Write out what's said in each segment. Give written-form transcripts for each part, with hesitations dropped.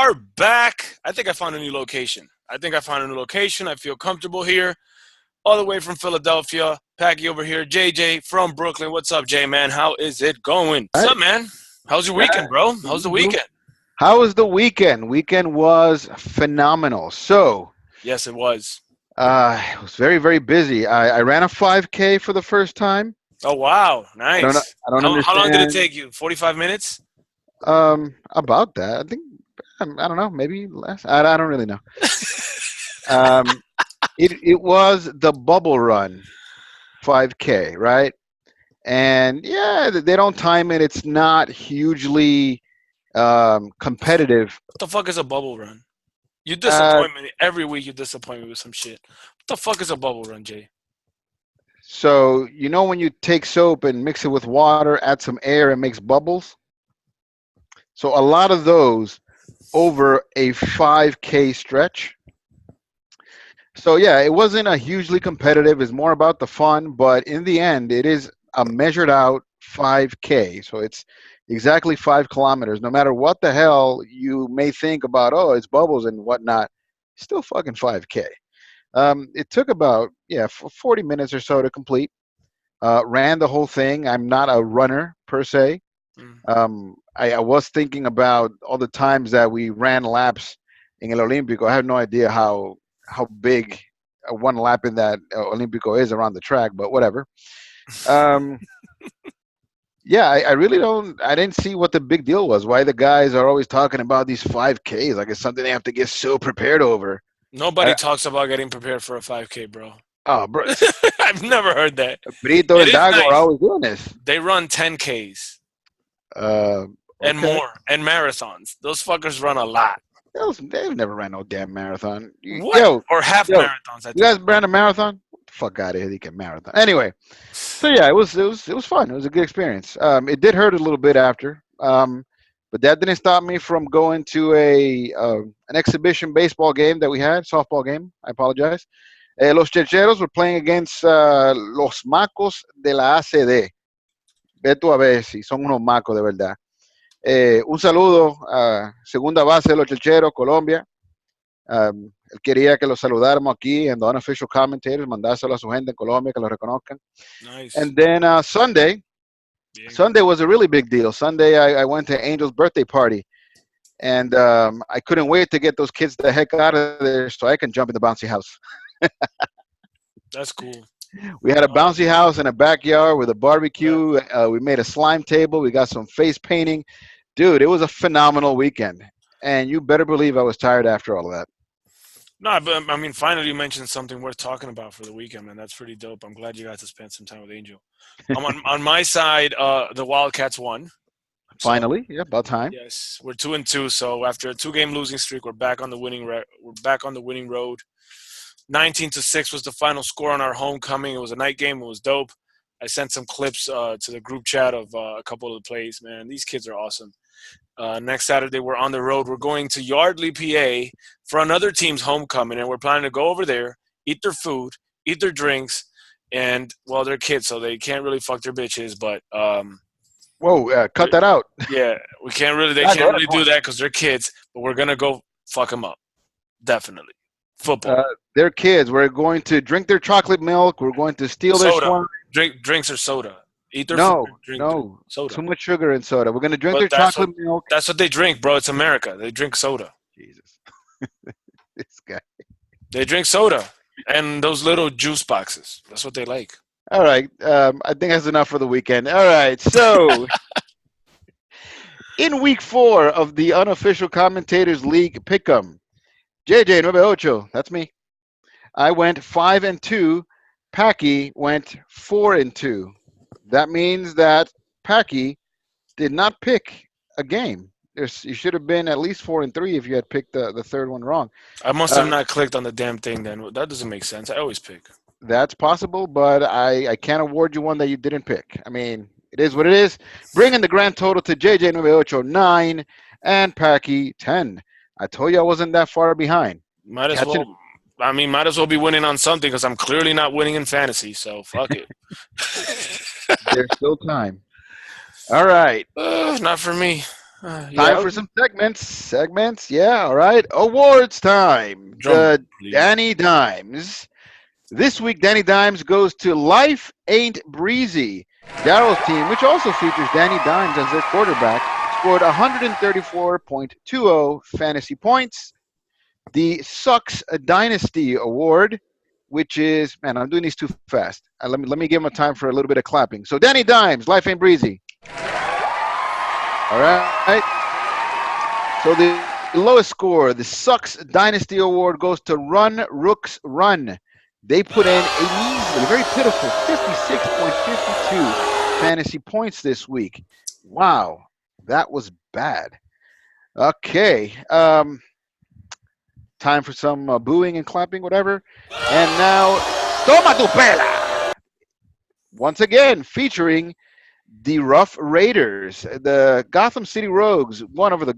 are back. I think I found a new location. I feel comfortable here. All the way from Philadelphia. PaQi over here. JJ from Brooklyn. What's up, Jay, man? How is it going? All What's right. up, man? How's your weekend, bro? How's the weekend? How was the weekend? Weekend was phenomenal. So, Yes, it was. it was very, very busy. I ran a 5K for the first time. Oh, wow. I don't know. Nice. I don't How long did it understand. take you? 45 minutes? About that. I think I don't know. Maybe less. I don't really know. Um, it was the bubble run 5K, right? And yeah, they don't time it. It's not hugely competitive. What the fuck is a bubble run? You Uh, disappoint me. Every week you disappoint me with some shit. What the fuck is a bubble run, Jay? so when you take soap and mix it with water, add some air, and makes bubbles. So a lot of those over a 5K stretch. So yeah, it wasn't a hugely competitive. It's more about the fun, but in the end, it is a measured out 5K. So it's exactly 5 kilometers. No matter what the hell you may think about, oh, it's bubbles and whatnot, still fucking 5K. It took about 40 minutes or so to complete. Ran the whole thing. I'm not a runner per se. Mm. I was thinking about all the times that we ran laps in El Olímpico. I have no idea how big one lap in that Olímpico is around the track, but whatever. Um, yeah, I really don't. I didn't see what the big deal was. Why the guys are always talking about these 5Ks like it's something they have to get so prepared over. Nobody I, talks about getting prepared for a 5K, bro. oh, bro, I've never heard that. Brito It and is Dago are nice. always doing this. They run 10Ks Uh, and okay. more and marathons. Those fuckers run a lot. They've never ran no damn marathon. What? Or half Yo, marathons, I you think. guys ran a marathon? What the fuck out of here, you can marathon. Anyway, so yeah, it was fun. It was a good experience. It did hurt a little bit after, but that didn't stop me from going to an exhibition baseball game that we had, softball game. I apologize. Los Checheros were playing against los Macos de la ACD. Ve tú a ver si son unos macos de verdad. Un saludo a segunda base de los Checheros, Colombia. Él quería que lo saludáramos aquí en the unofficial commentators, mandárselo a su gente en Colombia que lo reconozcan. Nice. And then Sunday was a really big deal. Sunday, I went to Angel's birthday party, and I couldn't wait to get those kids the heck out of there so I can jump in the bouncy house. That's cool. We had a Uh, bouncy house in a backyard with a barbecue. We made a slime table. We got some face painting. Dude, it was a phenomenal weekend. And you better believe I was tired after all of that. no, but I mean, finally you mentioned something worth talking about for the weekend, man. That's pretty dope. I'm glad you got to spend some time with Angel. On my side, the Wildcats won. So Finally, yeah, about time. yes, we're 2-2. So after a 2-game losing streak, we're back on the we're back on the winning road. 19-6 was the final score on our homecoming. It was a night game. It was dope. I sent some clips to the group chat of a couple of the plays. Man, these kids are awesome. Next Saturday, we're on the road. We're going to Yardley, PA for another team's homecoming, and we're planning to go over there, eat their food, eat their drinks, and, well, they're kids, so they can't really fuck their bitches, but Whoa, cut that out. yeah, they That's can't the other really do point. that because they're kids, but we're going to go fuck them up. Definitely. Football. Uh, they're kids. We're going to drink their chocolate milk. We're going to steal their Soda. slime. Drinks or soda. Eat their food, No, drink no, soda. too much sugar in soda. We're going to drink But their chocolate milk. that's what they drink, bro. It's America. They drink soda. Jesus, this guy. They drink soda and those little juice boxes. That's what they like. All right, I think that's enough for the weekend. All right, so in week 4 of the unofficial commentators league pick'em, JJ 98, that's me. I went 5-2. PaQi went 4-2. That means that PaQi did not pick a game. You should have been at least 4-3 if you had picked the third one wrong. I must Uh, have not clicked on the damn thing then. That doesn't make sense. I always pick. that's possible, but I can't award you one that you didn't pick. I mean, it is what it is. Bringing the grand total to JJ 98 9 and PaQi 10. I told you I wasn't that far behind. Might as Catching, well. I mean, might as well be winning on something because I'm clearly not winning in fantasy. So fuck it. there's still time. All right. Not for me. Time Yeah. for some segments. Segments, yeah, all right. Awards time. Drum roll, The please. Danny Dimes. This week, Danny Dimes goes to Life Ain't Breezy. Daryl's team, which also features Danny Dimes as their quarterback, scored 134.20 fantasy points. The Sucks Dynasty Award, which is, man, I'm doing these too fast. Let me give him a time for a little bit of clapping. So Danny Dimes, Life Ain't Breezy. All right. So the lowest score, the Sucks Dynasty Award, goes to Run Rooks Run. They put in a measly, very pitiful 56.52 fantasy points this week. Wow, that was bad. Okay, time for some booing and clapping, whatever. And now, Toma tu pela! Once again, featuring the Rough Raiders. The Gotham City Rogues won over the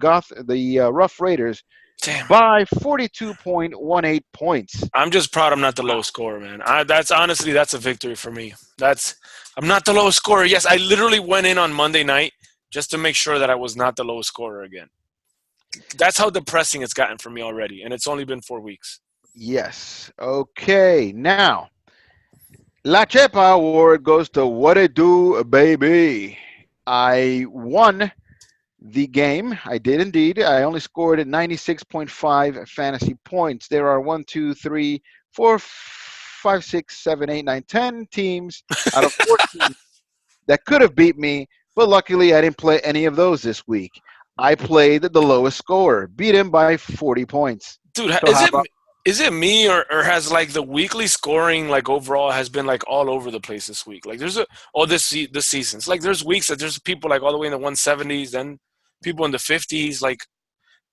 Rough Raiders Damn. by 42.18 points. I'm just proud I'm not the Wow. lowest scorer, man. That's honestly that's a victory for me. I'm not the lowest scorer. Yes, I literally went in on Monday night just to make sure that I was not the lowest scorer again. That's how depressing it's gotten for me already, and it's only been 4 weeks. Yes. Okay. Now, La Chepa Award goes to What It Do, Baby. I won the game. I did indeed. I only scored at 96.5 fantasy points. There are 1, 2, 3, 4, 5, 6, 7, 8, 9, 10 teams out of 14 that could have beat me, but luckily I didn't play any of those this week. I played the lowest scorer, beat him by 40 points. Dude, So how about is it me or has like the weekly scoring like overall has been like all over the place this week? Like there's this season. It's like there's weeks that there's people like all the way in the 170s, then people in the 50s. Like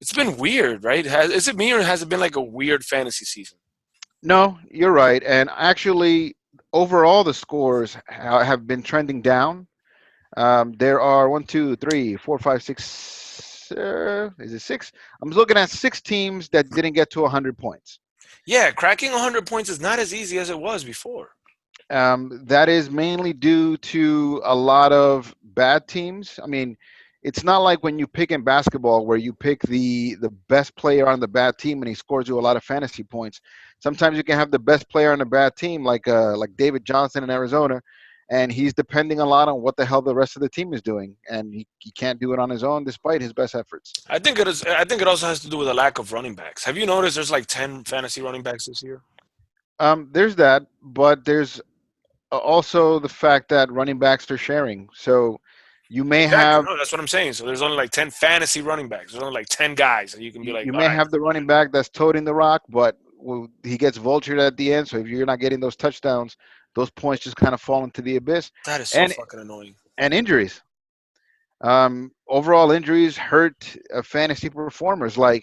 it's been weird, right? Is it me or has it been like a weird fantasy season? No, you're right. And actually, overall, the scores have been trending down. There are 1, 2, 3, 4, 5, 6. Is it six? I'm looking at 6 teams that didn't get to 100 points. Yeah, cracking 100 points is not as easy as it was before. That is mainly due to a lot of bad teams. I mean, it's not like when you pick in basketball where you pick the best player on the bad team and he scores you a lot of fantasy points. Sometimes you can have the best player on a bad team, like David Johnson in Arizona, and he's depending a lot on what the hell the rest of the team is doing, and he can't do it on his own despite his best efforts. I think it is. I think it also has to do with a lack of running backs. Have you noticed there's like 10 fantasy running backs this year? There's that, but there's also the fact that running backs are sharing. So you may Exactly. have No, that's what I'm saying. So there's only like 10 fantasy running backs. There's only like 10 guys that you can be like, you all may right, have the running back that's toting the rock, but he gets vultured at the end. So if you're not getting those touchdowns, those points just kind of fall into the abyss. that is so And fucking annoying. injuries. Overall injuries hurt fantasy performers. Like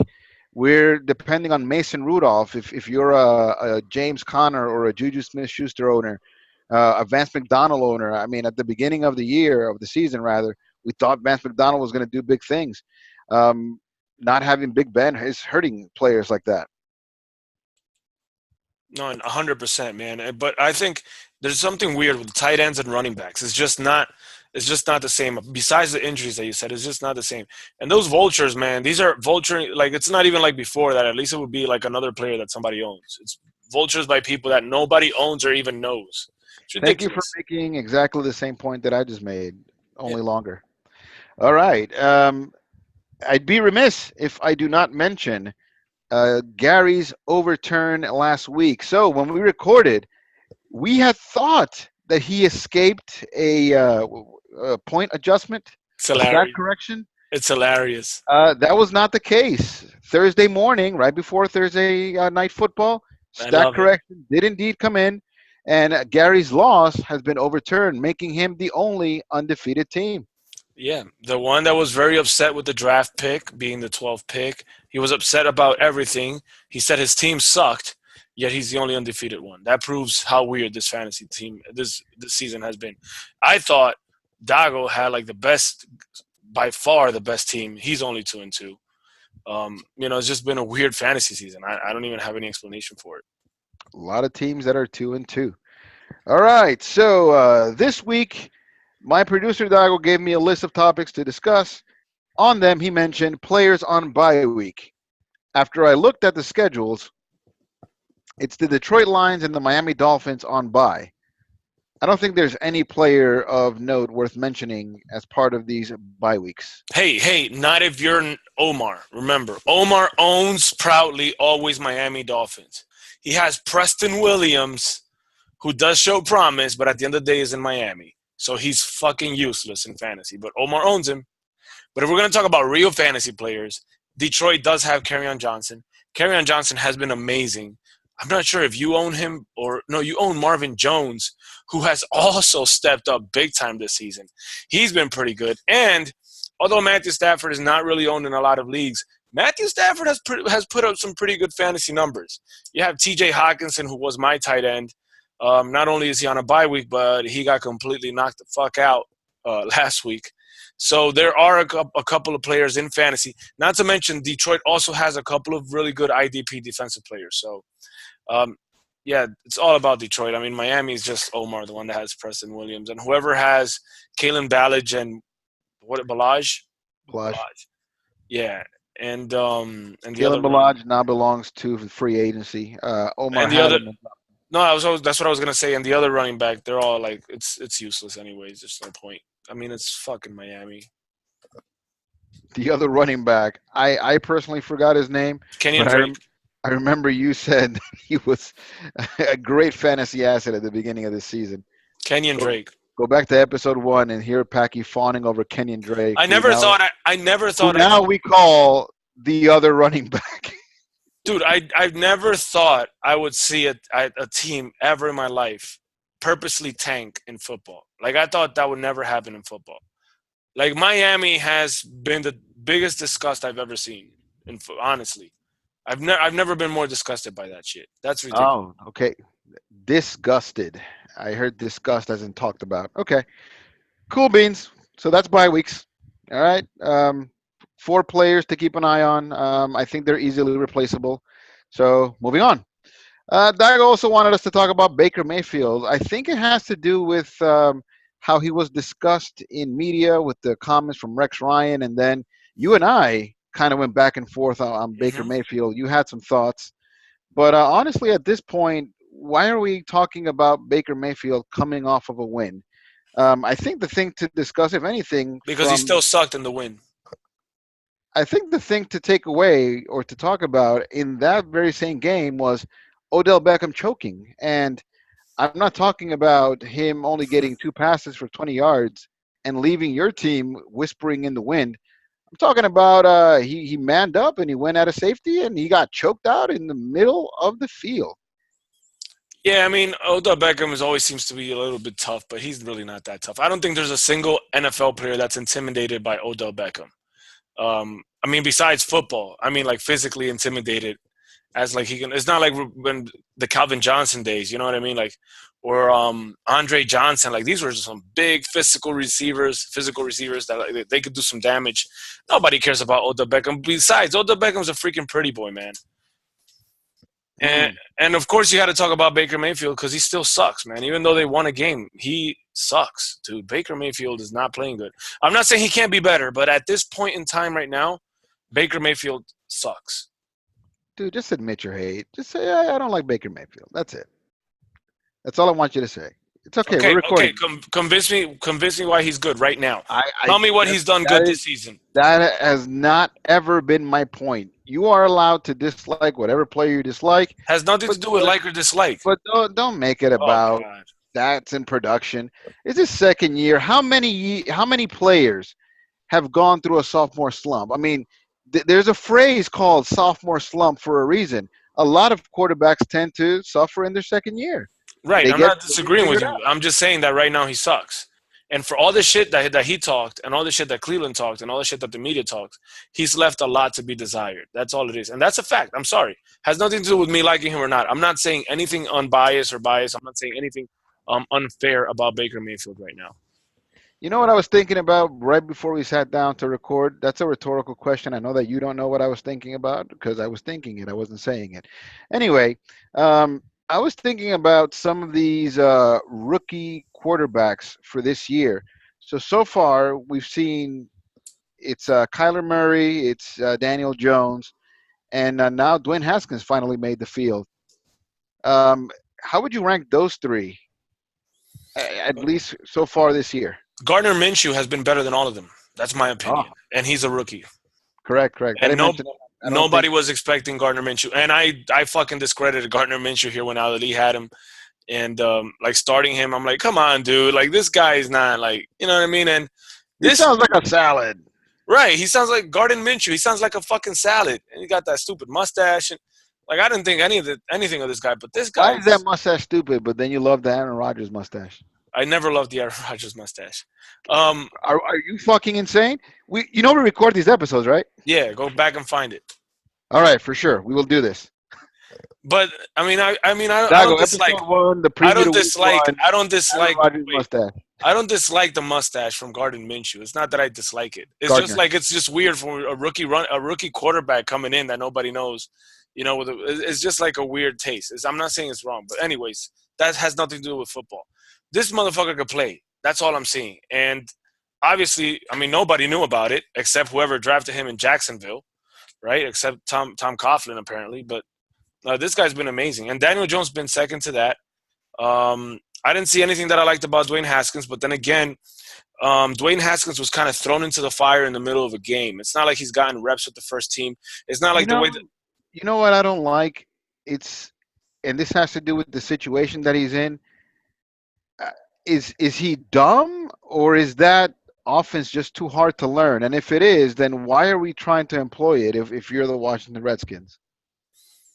we're depending on Mason Rudolph. If you're a James Conner or a Juju Smith-Schuster owner, a Vance McDonald owner. I mean, at the beginning of the year, of the season rather, we thought Vance McDonald was going to do big things. Not having Big Ben is hurting players like that. No, 100%, man. But I think there's something weird with tight ends and running backs. It's just not. It's just not the same. Besides the injuries that you said, it's just not the same. And those vultures, man, these are vulturing. Like it's not even like before that. At least it would be like another player that somebody owns. It's vultures by people that nobody owns or even knows. It's Thank you for ridiculous. making exactly the same point that I just made, only longer. All right. I'd be remiss if I do not mention Gary's overturn last week. So when we recorded, we had thought that he escaped a point adjustment, It's a stat hilarious. correction. It's hilarious. That was not the case. Thursday morning, right before Thursday night football, I stat love it. correction did indeed come in, and Gary's loss has been overturned, making him the only undefeated team. Yeah, the one that was very upset with the draft pick being the 12th pick. He was upset about everything. He said his team sucked, yet he's the only undefeated one. That proves how weird this fantasy team this season has been. I thought Dago had like the best, by far the best team. He's only 2-2. It's just been a weird fantasy season. I don't even have any explanation for it. A lot of teams that are 2-2. All right, so this week, my producer Dago gave me a list of topics to discuss. On them, he mentioned players on bye week. After I looked at the schedules, it's the Detroit Lions and the Miami Dolphins on bye. I don't think there's any player of note worth mentioning as part of these bye weeks. Hey, not if you're Omar. Remember, Omar owns proudly always Miami Dolphins. He has Preston Williams, who does show promise, but at the end of the day is in Miami. So he's fucking useless in fantasy. But Omar owns him. But if we're going to talk about real fantasy players, Detroit does have Kerryon Johnson. Kerryon Johnson has been amazing. I'm not sure if you own him or no, you own Marvin Jones, who has also stepped up big time this season. He's been pretty good. And although Matthew Stafford is not really owned in a lot of leagues, Matthew Stafford has put up some pretty good fantasy numbers. You have T.J. Hawkinson, who was my tight end. Not only is he on a bye week, but he got completely knocked the fuck out last week. So there are a couple of players in fantasy. Not to mention Detroit also has a couple of really good IDP defensive players. So, yeah, it's all about Detroit. I mean, Miami is just Omar, the one that has Preston Williams. And whoever has Kalen Ballage and Balaj? Blige. Yeah. And the other Kalen Ballage now belongs to free agency. Omar and the other had him. no, that's what I was gonna say. And the other running back, they're all like it's useless anyways. There's no point. I mean, it's fucking Miami. The other running back. I personally forgot his name, Kenyon but Drake. I remember you said he was a great fantasy asset at the beginning of the season. Kenyon Go, Drake. go back to episode 1 and hear PaQi fawning over Kenyon Drake, I never who thought now we call the other running back. dude, I've never thought I would see a team ever in my life purposely tank in football. Like I thought that would never happen in football. Like Miami has been the biggest disgust I've ever seen. Honestly, I've never been more disgusted by that shit. That's ridiculous. Oh, okay. Disgusted. I heard disgust as in talked about. Okay. Cool beans. So that's bye weeks. All right. 4 players to keep an eye on. I think they're easily replaceable. So moving on. Doug also wanted us to talk about Baker Mayfield. I think it has to do with how he was discussed in media with the comments from Rex Ryan, and then you and I kind of went back and forth on Baker Hmm. Mayfield. You had some thoughts, but honestly, at this point, why are we talking about Baker Mayfield coming off of a win? I think the thing to discuss, if anything, Because he still sucked in the win. I think the thing to take away or to talk about in that very same game was Odell Beckham choking. And I'm not talking about him only getting 2 passes for 20 yards and leaving your team whispering in the wind. I'm talking about he manned up and he went out of safety and he got choked out in the middle of the field. Yeah, I mean, Odell Beckham always seems to be a little bit tough, but he's really not that tough. I don't think there's a single NFL player that's intimidated by Odell Beckham. I mean, besides football, I mean, like physically intimidated as like he can. It's not like when the Calvin Johnson days, you know what I mean? Like, or Andre Johnson. Like these were just some big physical receivers that like, they could do some damage. Nobody cares about Odell Beckham. Besides, Odell Beckham's a freaking pretty boy, man. And of course you got to talk about Baker Mayfield because he still sucks, man. Even though they won a game, he sucks, dude. Baker Mayfield is not playing good. I'm not saying he can't be better, but at this point in time right now, Baker Mayfield sucks. Dude, just admit your hate. Just say, I don't like Baker Mayfield. That's it. That's all I want you to say. It's okay. We're Okay. recording. Convince me why he's good right now. I Tell me what that, he's done that good is this season. that has not ever been my point. You are allowed to dislike whatever player you dislike, Has nothing but to do with like or dislike. but don't make it Oh about God. that's in production. It's his second year. How many players have gone through a sophomore slump? I mean, there's a phrase called sophomore slump for a reason. A lot of quarterbacks tend to suffer in their second year. Right. They I'm get not things disagreeing with figured you. out. I'm just saying that right now he sucks. And for all the shit that he talked and all the shit that Cleveland talked and all the shit that the media talked, he's left a lot to be desired. That's all it is. And that's a fact. I'm sorry. Has nothing to do with me liking him or not. I'm not saying anything unbiased or biased. I'm not saying anything unfair about Baker Mayfield right now. You know what I was thinking about right before we sat down to record? That's a rhetorical question. I know that you don't know what I was thinking about because I was thinking it. I wasn't saying it. Anyway, I was thinking about some of these rookie quarterbacks for this year. So far, we've seen it's Kyler Murray, it's Daniel Jones, and now Dwayne Haskins finally made the field. Um, how would you rank those three, at least so far this year? Gardner Minshew has been better than all of them. That's my Oh, opinion, and he's a rookie. correct, correct. I And didn't no, mention that. I don't nobody think was expecting Gardner Minshew, and I fucking discredited Gardner Minshew here when Ali had him, and like starting him, I'm like, come on, dude, like this guy is not like, you know what I mean, and he this sounds like a salad. right, he sounds like Gardner Minshew, he sounds like a fucking salad, and he got that stupid mustache, and like I didn't think anything of this guy, but this Why is that guy's mustache stupid? But then you love the Aaron Rodgers mustache. I never loved the Aaron Rodgers mustache. Are you fucking insane? We record these episodes, right? Yeah, go back and find it. All right, for sure. We will do this. But I don't Dago, dislike episode one, the I preview don't to week dislike one, I don't Aaron dislike Rodgers wait, mustache. I don't dislike the mustache from Gardner Minshew. It's not that I dislike it. It's just Gardner. like it's just weird for a rookie quarterback coming in that nobody knows. You know, it's just like a weird taste. I'm not saying it's wrong, but anyways, that has nothing to do with football. This motherfucker could play. That's all I'm seeing. And obviously, I mean, nobody knew about it except whoever drafted him in Jacksonville, right? Except Tom Coughlin apparently. But this guy's been amazing, and Daniel Jones been second to that. I didn't see anything that I liked about Dwayne Haskins, but then again, Dwayne Haskins was kind of thrown into the fire in the middle of a game. It's not like he's gotten reps with the first team. It's not You like the know, way that you know what I don't like? It's and this has to do with the situation that he's in. Uh, is he dumb or is that offense just too hard to learn? And if it is, then why are we trying to employ it if you're the Washington Redskins?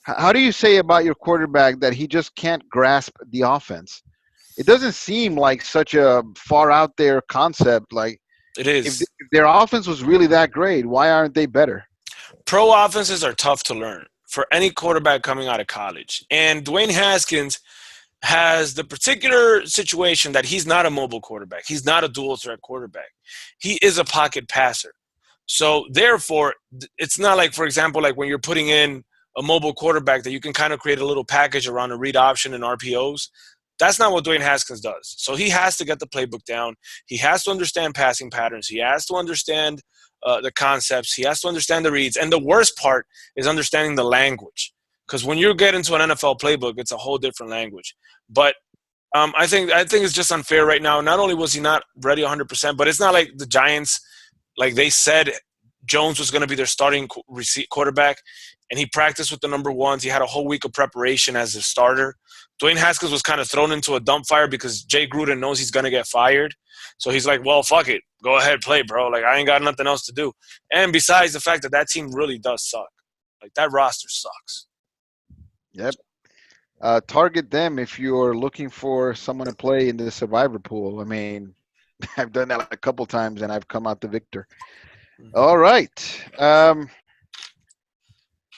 How do you say about your quarterback that he just can't grasp the offense? It doesn't seem like such a far out there concept. Like it if, is. if their offense was really that great, why aren't they better? Pro offenses are tough to learn for any quarterback coming out of college. And Dwayne Haskins has the particular situation that he's not a mobile quarterback. He's not a dual threat quarterback. He is a pocket passer. So therefore, it's not like, for example, like when you're putting in a mobile quarterback that you can kind of create a little package around a read option and RPOs. That's not what Dwayne Haskins does. So he has to get the playbook down. He has to understand passing patterns. He has to understand the concepts. He has to understand the reads. And the worst part is understanding the language. Because when you get into an NFL playbook, it's a whole different language. But I think it's just unfair right now. Not only was he not ready 100%, but it's not like the Giants, like they said Jones was going to be their starting quarterback, and he practiced with the number ones. He had a whole week of preparation as a starter. Dwayne Haskins was kind of thrown into a dump fire because Jay Gruden knows he's going to get fired. So he's like, well, fuck it. Go ahead, play, bro. Like, I ain't got nothing else to do. And besides the fact that that team really does suck. Like, that roster sucks. Yep. Target them if you're looking for someone to play in the survivor pool. I mean, I've done that a couple times and I've come out the victor. All right.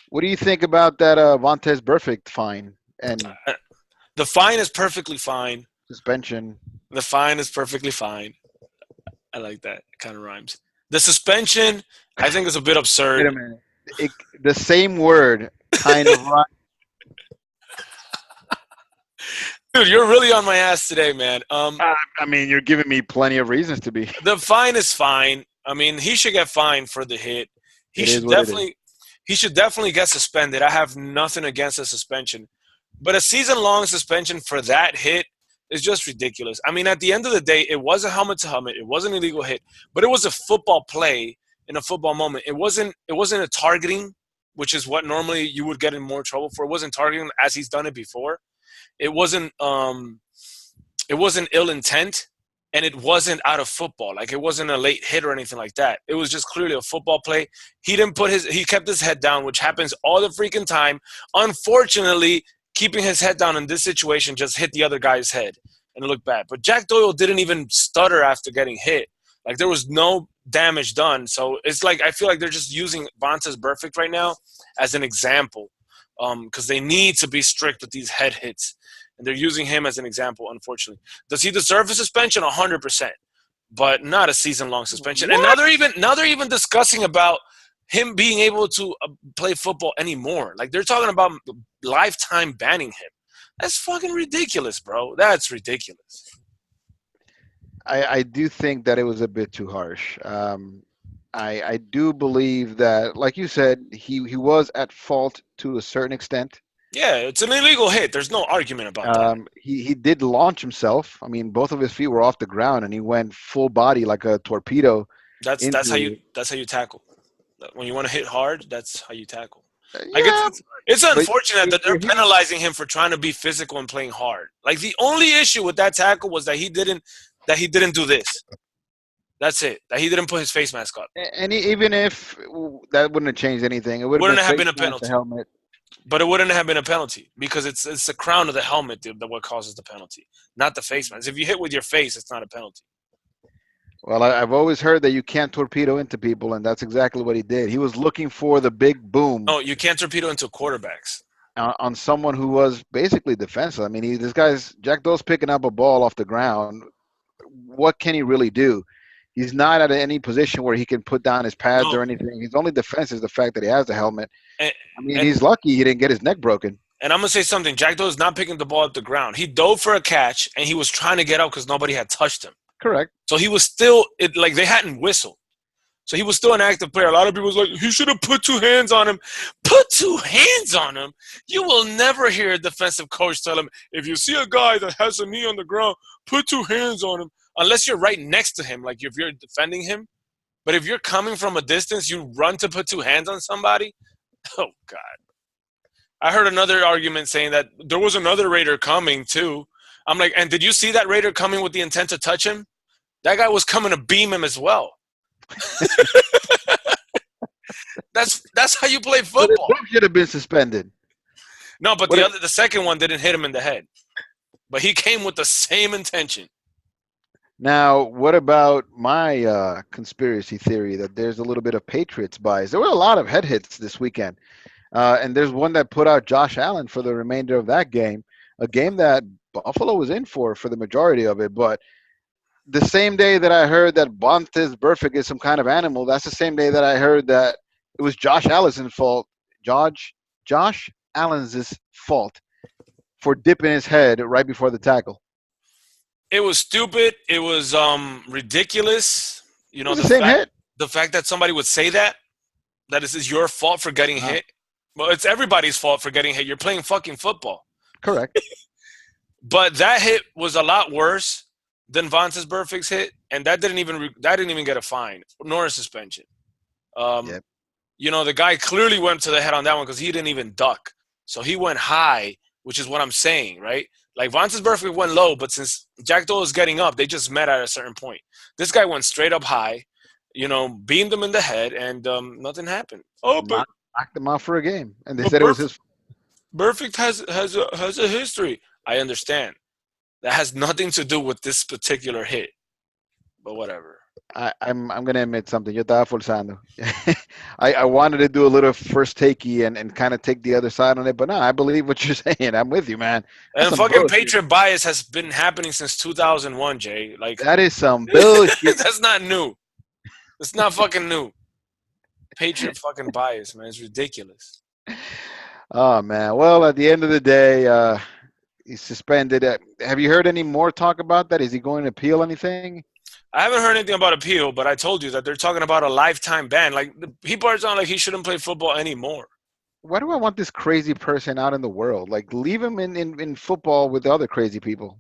What do you think about that Vontaze Burfict fine and The fine is perfectly fine. suspension? The fine is perfectly fine. I like that. It kind of rhymes. The suspension, I think, is a bit absurd. Wait a minute. The same word kind of right. Dude, you're really on my ass today, man. I mean, you're giving me plenty of reasons to be. The fine is fine. I mean, he should get fined for the hit. He should definitely get suspended. I have nothing against a suspension. But a season-long suspension for that hit is just ridiculous. I mean, at the end of the day, it was a helmet-to-helmet. It was an illegal hit. But it was a football play in a football moment. It wasn't a targeting, which is what normally you would get in more trouble for. It wasn't targeting as he's done it before. It wasn't ill intent, and it wasn't out of football. Like, it wasn't a late hit or anything like that. It was just clearly a football play. He kept his head down, which happens all the freaking time. Unfortunately, keeping his head down in this situation just hit the other guy's head, and it looked bad. But Jack Doyle didn't even stutter after getting hit. Like, there was no damage done. So it's like, I feel like they're just using Vontaze Burfict right now as an example, because they need to be strict with these head hits. And they're using him as an example, unfortunately. Does he deserve a suspension? 100%. But not a season-long suspension. What? And now they're even discussing about him being able to play football anymore. Like, they're talking about lifetime banning him. That's fucking ridiculous, bro. That's ridiculous. I do think that it was a bit too harsh. I do believe that, like you said, he was at fault to a certain extent. Yeah, it's an illegal hit. There's no argument about that. He did launch himself. I mean, both of his feet were off the ground, and he went full body like a torpedo That's how you into. tackle. When you want to hit hard, that's how you tackle. Like Yeah, it's but unfortunate that they're you're hitting. penalizing him for trying to be physical and playing hard. Like the only issue with that tackle was that he didn't do this. That's it. That he didn't put his face mask up. And even if that wouldn't have changed anything, it would have Wouldn't been have face been a mask, the penalty. helmet. But it wouldn't have been a penalty because it's the crown of the helmet that what causes the penalty, not the face mask. If you hit with your face, it's not a penalty. Well, I've always heard that you can't torpedo into people, and that's exactly what he did. He was looking for the big boom No, you can't torpedo into quarterbacks. on someone who was basically defensive. I mean, this guy's Jack Doe's picking up a ball off the ground. What can he really do? He's not at any position where he can put down his pads No, or anything. His only defense is the fact that he has the helmet. and, I mean, and he's lucky he didn't get his neck broken. And I'm gonna say something. Jack Doe is not picking the ball up the ground. He dove for a catch, and he was trying to get up because nobody had touched him. Correct. So he was still like they hadn't whistled. So he was still an active player. A lot of people was like, he should have put two hands on him. Put two hands on him. You will never hear a defensive coach tell him, if you see a guy that has a knee on the ground, put two hands on him. Unless you're right next to him, like if you're defending him. But if you're coming from a distance, you run to put two hands on somebody. Oh God. I heard another argument saying that there was another Raider coming too. I'm like, and did you see that Raider coming with the intent to touch him? That guy was coming to beam him as well. That's how you play So they football. both should have been suspended. No, but What the second one didn't hit him in the head. But he came with the same intention. Now, what about my conspiracy theory that there's a little bit of Patriots bias? There were a lot of head hits this weekend. And there's one that put out Josh Allen for the remainder of that game, a game that Buffalo was in for the majority of it. But the same day that I heard that Vontaze Burfict is some kind of animal, that's the same day that I heard that it was Josh Allen's fault. Josh Allen's fault for dipping his head right before the tackle. It was stupid. It was ridiculous. You It know, was the same hit. the fact that somebody would say that this is your fault for getting hit. Well, it's everybody's fault for getting hit. You're playing fucking football. Correct. But that hit was a lot worse than Vontaze Burfict's hit, and that didn't even get a fine nor a suspension. Yep. You know, the guy clearly went to the head on that one because he didn't even duck. So he went high, which is what I'm saying, right? Like Vontaze Burfict went low, but since Jack Doe was getting up, they just met at a certain point. This guy went straight up high, you know, beamed him in the head, and nothing happened. Oh, but Knocked him out for a game, and they But said it was his. Burfict has a history. I understand. That has nothing to do with this particular hit. But whatever. I'm gonna admit something. Yo estaba forzando. I wanted to do a little first takey and kind of take the other side on it, but no, I believe what you're saying. I'm with you, man. That's And some fucking bullshit. Patriot bias has been happening since 2001, Jay. Like That is some bullshit. that's not new. It's not fucking new. Patriot fucking bias, man. It's ridiculous. Oh man. Well, at the end of the day, he's suspended. Have you heard any more talk about that? Is he going to appeal anything? I haven't heard anything about appeal, but I told you that they're talking about a lifetime ban. Like the people are saying like he shouldn't play football anymore. Why do I want this crazy person out in the world? Like, leave him in football with the other crazy people.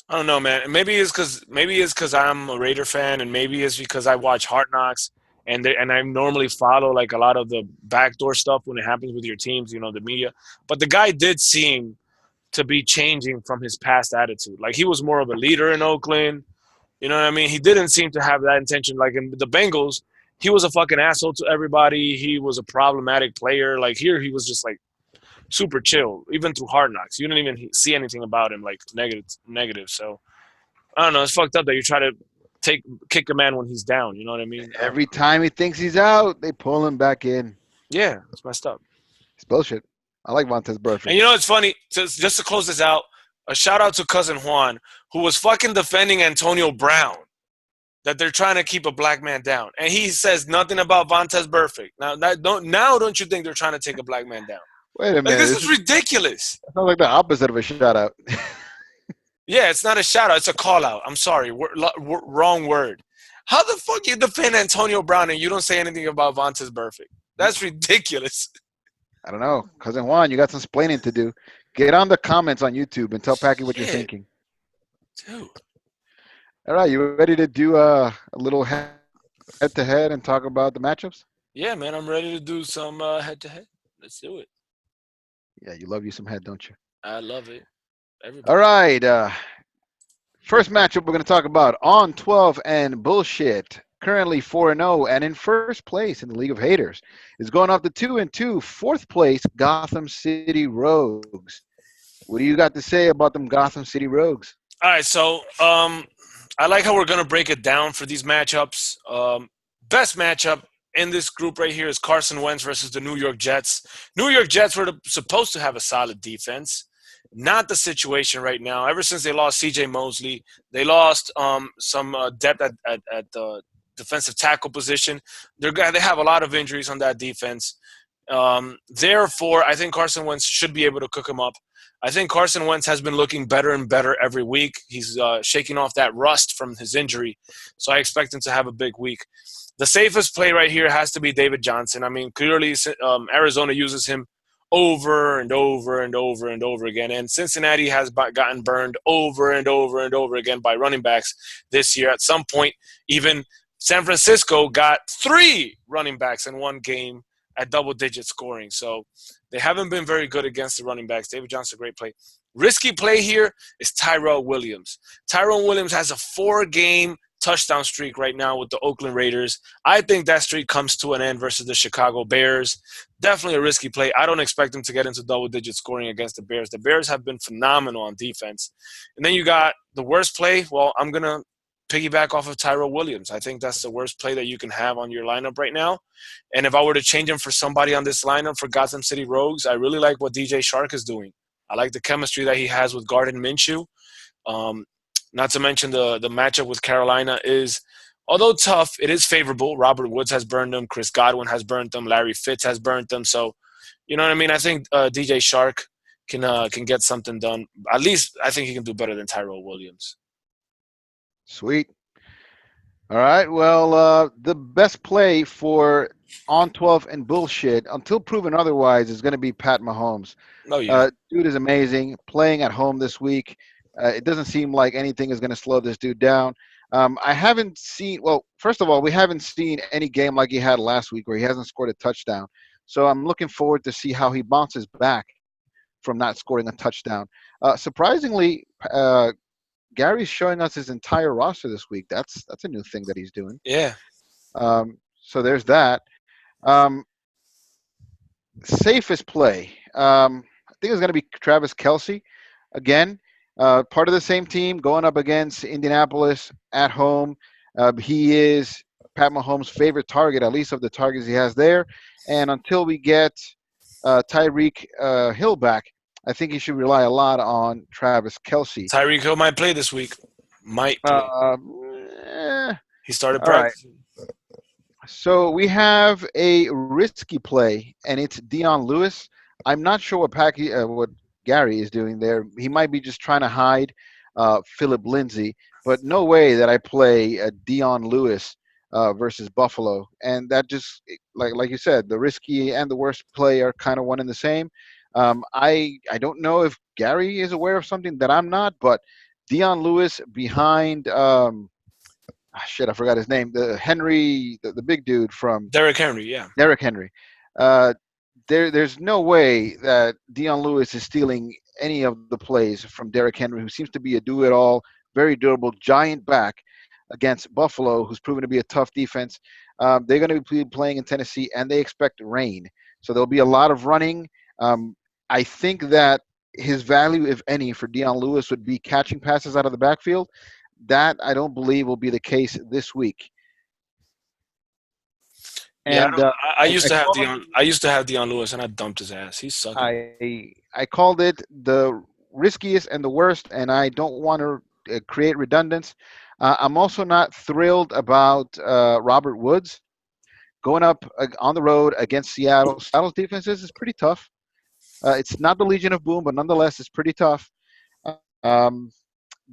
I don't know, man. Maybe it's because I'm a Raider fan, and maybe it's because I watch Hard Knocks, and I normally follow like a lot of the backdoor stuff when it happens with your teams, you know, the media. But the guy did seem to be changing from his past attitude. Like he was more of a leader in Oakland. You know what I mean? He didn't seem to have that intention. Like in the Bengals, he was a fucking asshole to everybody. He was a problematic player. Like here, he was just like super chill, even through Hard Knocks. You didn't even see anything about him like negative. So I don't know. It's fucked up that you try to kick a man when he's down. You know what I mean? Every time he thinks he's out, they pull him back in. Yeah, it's messed up. It's bullshit. I like Vontaze Burfict. And you know, it's funny. Just to close this out, a shout out to cousin Juan, who was fucking defending Antonio Brown, that they're trying to keep a black man down, and he says nothing about Vontaze Burfict. Don't you think they're trying to take a black man down? Wait a minute. Like, this is ridiculous. Sounds like the opposite of a shout out. Yeah, it's not a shout out. It's a call out. I'm sorry. Wrong word. How the fuck you defend Antonio Brown and you don't say anything about Vontaze Burfict? That's ridiculous. I don't know. Cousin Juan, you got some explaining to do. Get on the comments on YouTube and tell PaQi what you're Shit, thinking. dude. All right, you ready to do a little head to head and talk about the matchups? Yeah, man, I'm ready to do some head to head. Let's do it. Yeah, you love you some head, don't you? I love it. All Everybody. right. First matchup we're going to talk about on 12 and bullshit. Currently 4-0 and in first place in the League of Haters is going off the 2-2 fourth place Gotham City Rogues. What do you got to say about them Gotham City Rogues? All right, so I like how we're gonna break it down for these matchups. Best matchup in this group right here is Carson Wentz versus the New York Jets. New York Jets were supposed to have a solid defense. Not the situation right now. Ever since they lost C.J. Mosley, they lost some depth at the defensive tackle position. They have a lot of injuries on that defense. Therefore, I think Carson Wentz should be able to cook him up. I think Carson Wentz has been looking better and better every week. He's shaking off that rust from his injury, so I expect him to have a big week. The safest play right here has to be David Johnson. I mean, clearly Arizona uses him over and over and over and over again, and Cincinnati has gotten burned over and over and over again by running backs this year. At some point, even San Francisco got 3 running backs in one game at double-digit scoring. So they haven't been very good against the running backs. David Johnson, great play. Risky play here is Tyrell Williams. Tyrell Williams has a 4-game touchdown streak right now with the Oakland Raiders. I think that streak comes to an end versus the Chicago Bears. Definitely a risky play. I don't expect them to get into double-digit scoring against the Bears. The Bears have been phenomenal on defense. And then you got the worst play. Well, I'm going to piggyback off of Tyrell Williams. I think that's the worst play that you can have on your lineup right now. And if I were to change him for somebody on this lineup for Gotham City Rogues, I really like what DJ Shark is doing. I like the chemistry that he has with Gardner Minshew. Not to mention the matchup with Carolina is, although tough, it is favorable. Robert Woods has burned them. Chris Godwin has burned them. Larry Fitz has burned them. So, you know what I mean? I think DJ Shark can get something done. At least I think he can do better than Tyrell Williams. Sweet. All right. Well, the best play for on 12 and bullshit, until proven otherwise, is going to be Pat Mahomes. Oh, yeah. Dude is amazing. Playing at home this week. It doesn't seem like anything is going to slow this dude down. I haven't seen, well, first of all, we haven't seen any game like he had last week where he hasn't scored a touchdown. So I'm looking forward to see how he bounces back from not scoring a touchdown. Surprisingly, Gary's showing us his entire roster this week. That's a new thing that he's doing. Yeah. So there's that. Um, Safest play. I think it's going to be Travis Kelce again. Part of the same team going up against Indianapolis at home. He is Pat Mahomes' favorite target, at least of the targets he has there. And until we get Tyreek Hill back, I think he should rely a lot on Travis Kelce. Tyreek Hill might play this week. Might play. He started All right. practicing. So we have a risky play, and it's Dion Lewis. I'm not sure what Gary is doing there. He might be just trying to hide Philip Lindsay, but no way that I play Dion Lewis versus Buffalo. And that just, like you said, the risky and the worst play are kind of one and the same. I don't know if Gary is aware of something that I'm not, but Dion Lewis behind I forgot his name. The Henry, the big dude from Derrick Henry, yeah. Derrick Henry. There's no way that Dion Lewis is stealing any of the plays from Derrick Henry, who seems to be a do-it-all, very durable, giant back against Buffalo, who's proven to be a tough defense. They're going to be playing in Tennessee, and they expect rain. So there'll be a lot of running. I think that his value, if any, for Dion Lewis would be catching passes out of the backfield. That I don't believe will be the case this week. Yeah, And I used to have Dion. I used to have Dion Lewis, and I dumped his ass. He's sucking. I called it the riskiest and the worst, and I don't want to create redundance. I'm also not thrilled about Robert Woods going up on the road against Seattle. Seattle's defenses is pretty tough. It's not the Legion of Boom, but nonetheless, it's pretty tough.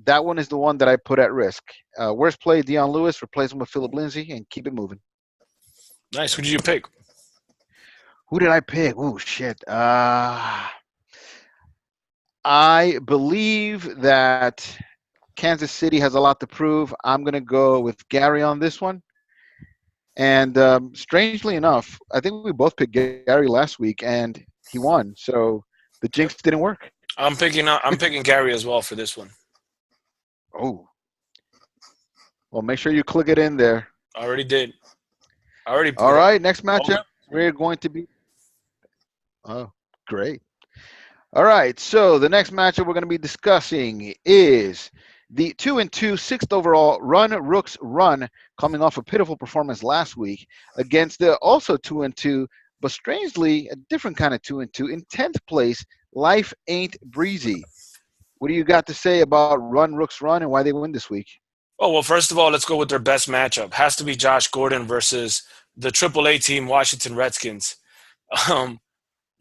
that one is the one that I put at risk. Worst play, Deion Lewis, replace him with Philip Lindsay, and keep it moving. Nice. Who did you pick? Who did I pick? Oh shit. I believe that Kansas City has a lot to prove. I'm gonna go with Gary on this one. And strangely enough, I think we both picked Gary last week, and he won. So the jinx Yep. didn't work. I'm picking Gary as well for this one. Oh, well, make sure you click it in there. I already did. I already All put it. right, next All matchup, my- we're going to be. Oh, great. All right, so the next matchup we're going to be discussing is the 2-2 sixth overall Run Rooks Run, coming off a pitiful performance last week against the also 2-2, but strangely a different kind of 2-2 in 10th place. Life Ain't Breezy. What do you got to say about Run Rooks Run and why they win this week? Oh, well, first of all, let's go with their best matchup. Has to be Josh Gordon versus the AAA team, Washington Redskins. Um,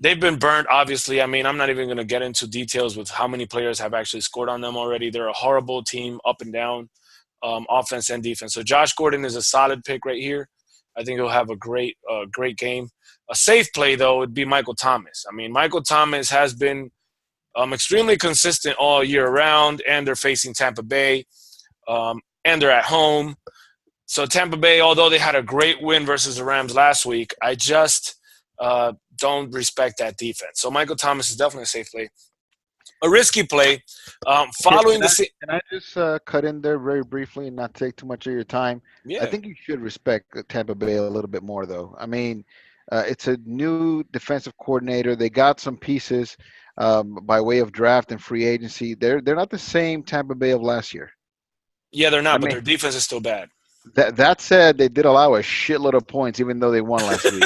they've been burnt, obviously. I mean, I'm not even going to get into details with how many players have actually scored on them already. They're a horrible team up and down, offense and defense. So Josh Gordon is a solid pick right here. I think he'll have a great game. A safe play, though, would be Michael Thomas. I mean, Michael Thomas has been extremely consistent all year round, and they're facing Tampa Bay, and they're at home. So Tampa Bay, although they had a great win versus the Rams last week, I just don't respect that defense. So Michael Thomas is definitely a safe play. A risky play. Following the Can I just cut in there very briefly and not take too much of your time? I yeah. think you should respect Tampa Bay a little bit more, though. I mean, it's a new defensive coordinator. They got some pieces by way of draft and free agency. They're not the same Tampa Bay of last year. Yeah, they're I not, but mean, their defense is still bad. that said, they did allow a shitload of points, even though they won last week.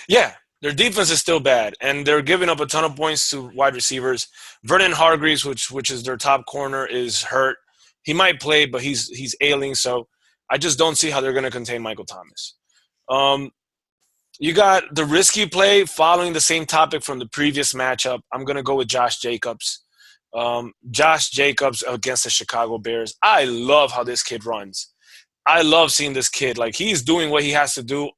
Yeah, their defense is still bad, and they're giving up a ton of points to wide receivers. Vernon Hargreaves, which is their top corner, is hurt. He might play, but he's ailing, so I just don't see how they're going to contain Michael Thomas. You got the risky play following the same topic from the previous matchup. I'm going to go with Josh Jacobs. Josh Jacobs against the Chicago Bears. I love how this kid runs. I love seeing this kid. Like, he's doing what he has to do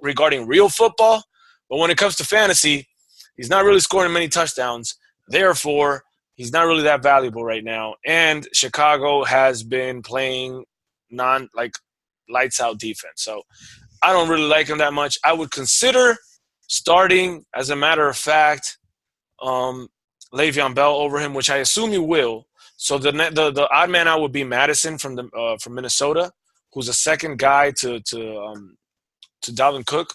regarding real football, but when it comes to fantasy, he's not really scoring many touchdowns. Therefore, he's not really that valuable right now. And Chicago has been playing lights out defense. So I don't really like him that much. I would consider starting, as a matter of fact, Le'Veon Bell over him, which I assume you will. So the odd man out would be Madison from Minnesota, who's a second guy to Dalvin Cook,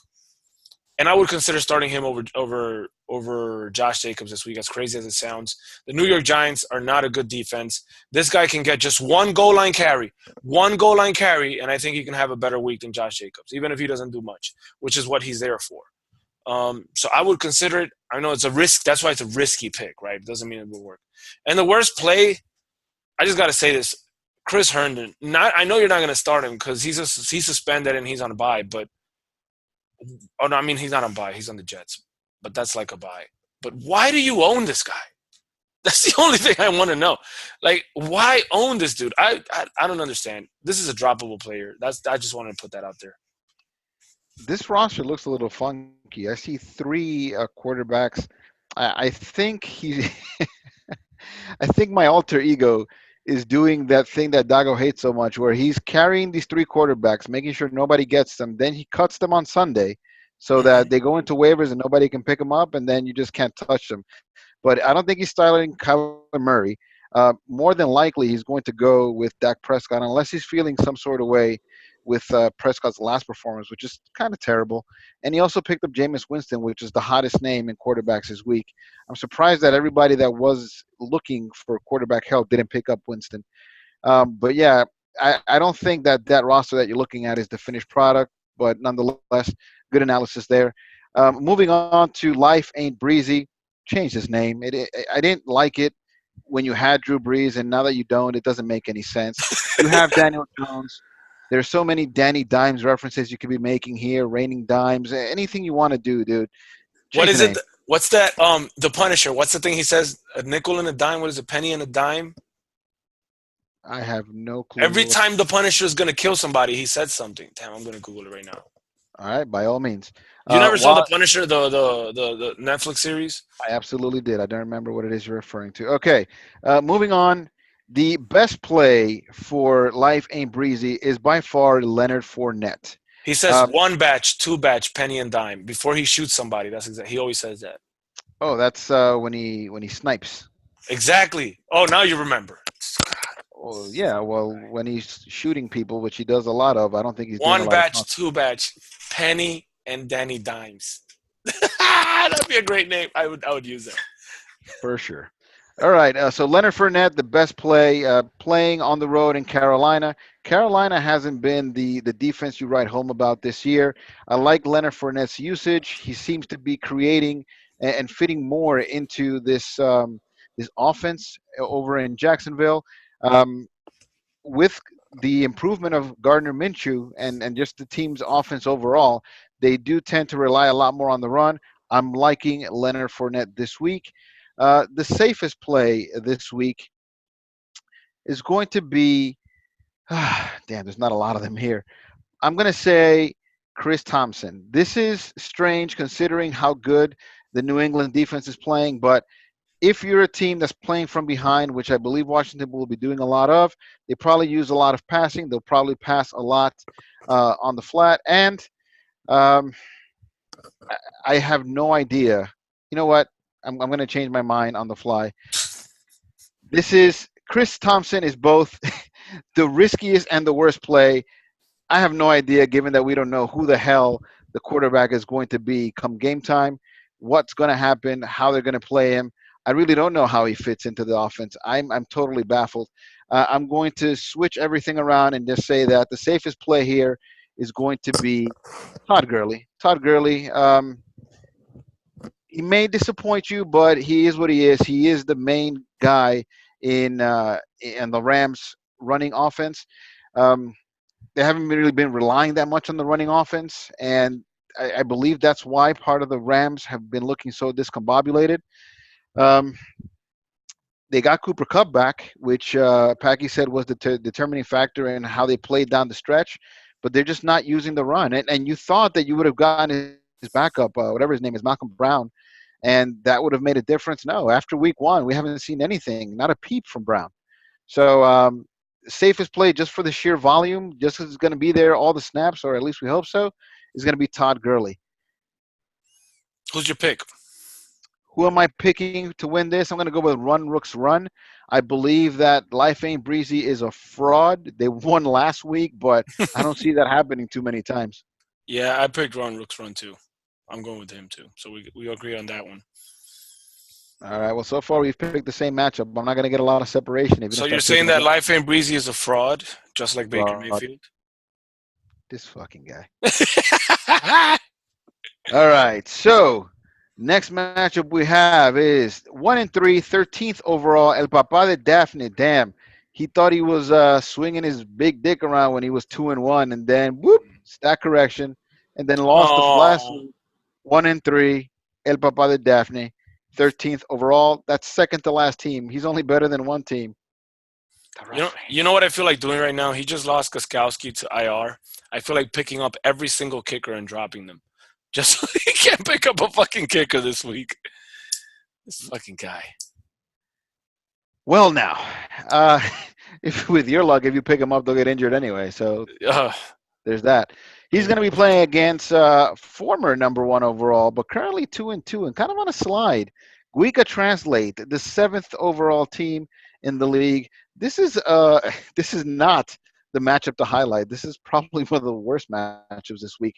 and I would consider starting him over Josh Jacobs this week. As crazy as it sounds, the New York Giants are not a good defense. This guy can get just one goal line carry, and I think he can have a better week than Josh Jacobs, even if he doesn't do much, which is what he's there for. So I would consider it. I know it's a risk. That's why it's a risky pick, right? It doesn't mean it will work. And the worst play, I just got to say this. Chris Herndon. I know you're not going to start him because he's suspended and he's on a bye. But no, I mean, he's not on bye. He's on the Jets. But that's like a bye. But why do you own this guy? That's the only thing I want to know. Like, why own this dude? I don't understand. This is a droppable player. I just wanted to put that out there. This roster looks a little funky. I see three quarterbacks. I think he. I think my alter ego is doing that thing that Dago hates so much, where he's carrying these three quarterbacks, making sure nobody gets them. Then he cuts them on Sunday so that they go into waivers and nobody can pick them up, and then you just can't touch them. But I don't think he's styling Kyler Murray. More than likely, he's going to go with Dak Prescott, unless he's feeling some sort of way with Prescott's last performance, which is kind of terrible. And he also picked up Jameis Winston, which is the hottest name in quarterbacks this week. I'm surprised that everybody that was looking for quarterback help didn't pick up Winston. But yeah, I don't think that roster that you're looking at is the finished product, but nonetheless, good analysis there. Moving on to Life Ain't Breezy. Changed his name. I didn't like it when you had Drew Brees, and now that you don't, it doesn't make any sense. You have Daniel Jones. There's so many Danny Dimes references you could be making here, raining dimes, anything you want to do, dude. What Change is the it? name. What's that? The Punisher. What's the thing he says? A nickel and a dime. What is a penny and a dime? I have no Every clue. time the Punisher is going to kill somebody, he said something. Damn, I'm going to Google it right now. All right, by all means. You never saw the While Punisher, the Netflix series? I absolutely did. I don't remember what it is you're referring to. Okay, moving on. The best play for Life Ain't Breezy is by far Leonard Fournette. He says Um, one batch, two batch, penny and dime before he shoots somebody. That's exactly. He always says that. oh, that's when he snipes. Exactly. Oh, now you remember. Oh, yeah, well, when he's shooting people, which he does a lot of, I don't think he's doing a One lot of batch, talking. two batch, penny and Danny dimes. That'd be a great name. I would use that. For sure. All right. So Leonard Fournette, the best play, playing on the road in Carolina. Carolina hasn't been the defense you write home about this year. I like Leonard Fournette's usage. He seems to be creating and fitting more into this offense over in Jacksonville. Um, with the improvement of Gardner Minshew and just the team's offense overall, they do tend to rely a lot more on the run. I'm liking Leonard Fournette this week. The safest play this week is going to be, damn, there's not a lot of them here. I'm going to say Chris Thompson. This is strange considering how good the New England defense is playing, but if you're a team that's playing from behind, which I believe Washington will be doing a lot of, they probably use a lot of passing. They'll probably pass a lot on the flat. And um, I have no idea. You know what? I'm going to change my mind on the fly. This is Chris Thompson is both the riskiest and the worst play. I have no idea, given that we don't know who the hell the quarterback is going to be come game time, what's going to happen, how they're going to play him. I really don't know how he fits into the offense. I'm totally baffled. I'm going to switch everything around and just say that the safest play here is going to be Todd Gurley. Todd Gurley. He may disappoint you, but he is what he is. He is the main guy in the Rams running offense. Um, they haven't really been relying that much on the running offense, and I believe that's why part of the Rams have been looking so discombobulated. Um, they got Cooper Cup back, which PaQi said was the determining factor in how they played down the stretch, but they're just not using the run. And you thought that you would have gotten his backup, whatever his name is, Malcolm Brown, and that would have made a difference. No, after week one, we haven't seen anything, not a peep from Brown. So safest play just for the sheer volume, just because it's going to be there all the snaps, or at least we hope so, is going to be Todd Gurley. Who's your pick? Who am I picking to win this? I'm going to go with Run Rooks Run. I believe that Life Ain't Breezy is a fraud. They won last week, but I don't see that happening too many times. Yeah, I picked Ron Rooks Run too. I'm going with him too. So we agree on that one. All right. Well, so far we've picked the same matchup. I'm not going to get a lot of separation. Even So if I you're pick saying him that against Life Ain't Breezy is a fraud, just like Baker fraud. Mayfield? This fucking guy. All right. So next matchup we have is 1-3, 13th overall. El Papá de Daphne. Damn. He thought he was swinging his big dick around when he was 2-1, and then whoop, stat correction, and then lost the last Oh, week. 1-3. El Papá de Daphne. 13th overall. That's second to last team. He's only better than one team. you know what I feel like doing right now? He just lost Gaskowski to IR. I feel like picking up every single kicker and dropping them. Just so he can't pick up a fucking kicker this week. This fucking guy. Well, now, uh, if with your luck, if you pick him up, they'll get injured anyway. So Uh, there's that. He's going to be playing against former number one overall, but currently 2-2 and kind of on a slide. Guica Translate, the seventh overall team in the league. This is this is not the matchup to highlight. This is probably one of the worst matchups this week.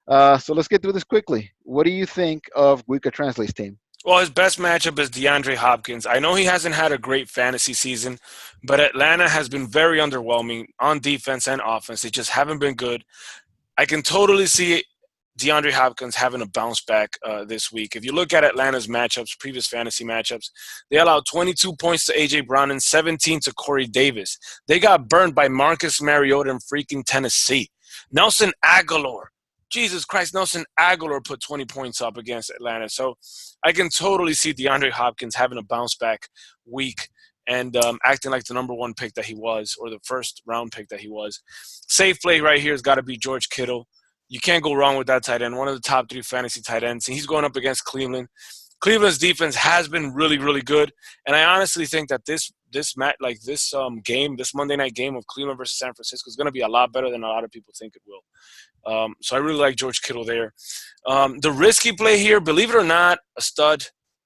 So let's get through this quickly. What do you think of Guica Translate's team? well, his best matchup is DeAndre Hopkins. I know he hasn't had a great fantasy season, but Atlanta has been very underwhelming on defense and offense. They just haven't been good. I can totally see DeAndre Hopkins having a bounce back this week. If you look at Atlanta's matchups, previous fantasy matchups, they allowed 22 points to A.J. Brown and 17 to Corey Davis. They got burned by Marcus Mariota in freaking Tennessee. Nelson Aguilar. Jesus Christ, Nelson Aguilar put 20 points up against Atlanta. So I can totally see DeAndre Hopkins having a bounce back week and acting like the number one pick that he was, or the first round pick that he was. Safe play right here has got to be George Kittle. You can't go wrong with that tight end, one of the top 3 fantasy tight ends. And he's going up against Cleveland. Cleveland's defense has been really, really good, and I honestly think that this game, this Monday night game of Cleveland versus San Francisco, is going to be a lot better than a lot of people think it will. So I really like George Kittle there. The risky play here, believe it or not, a stud,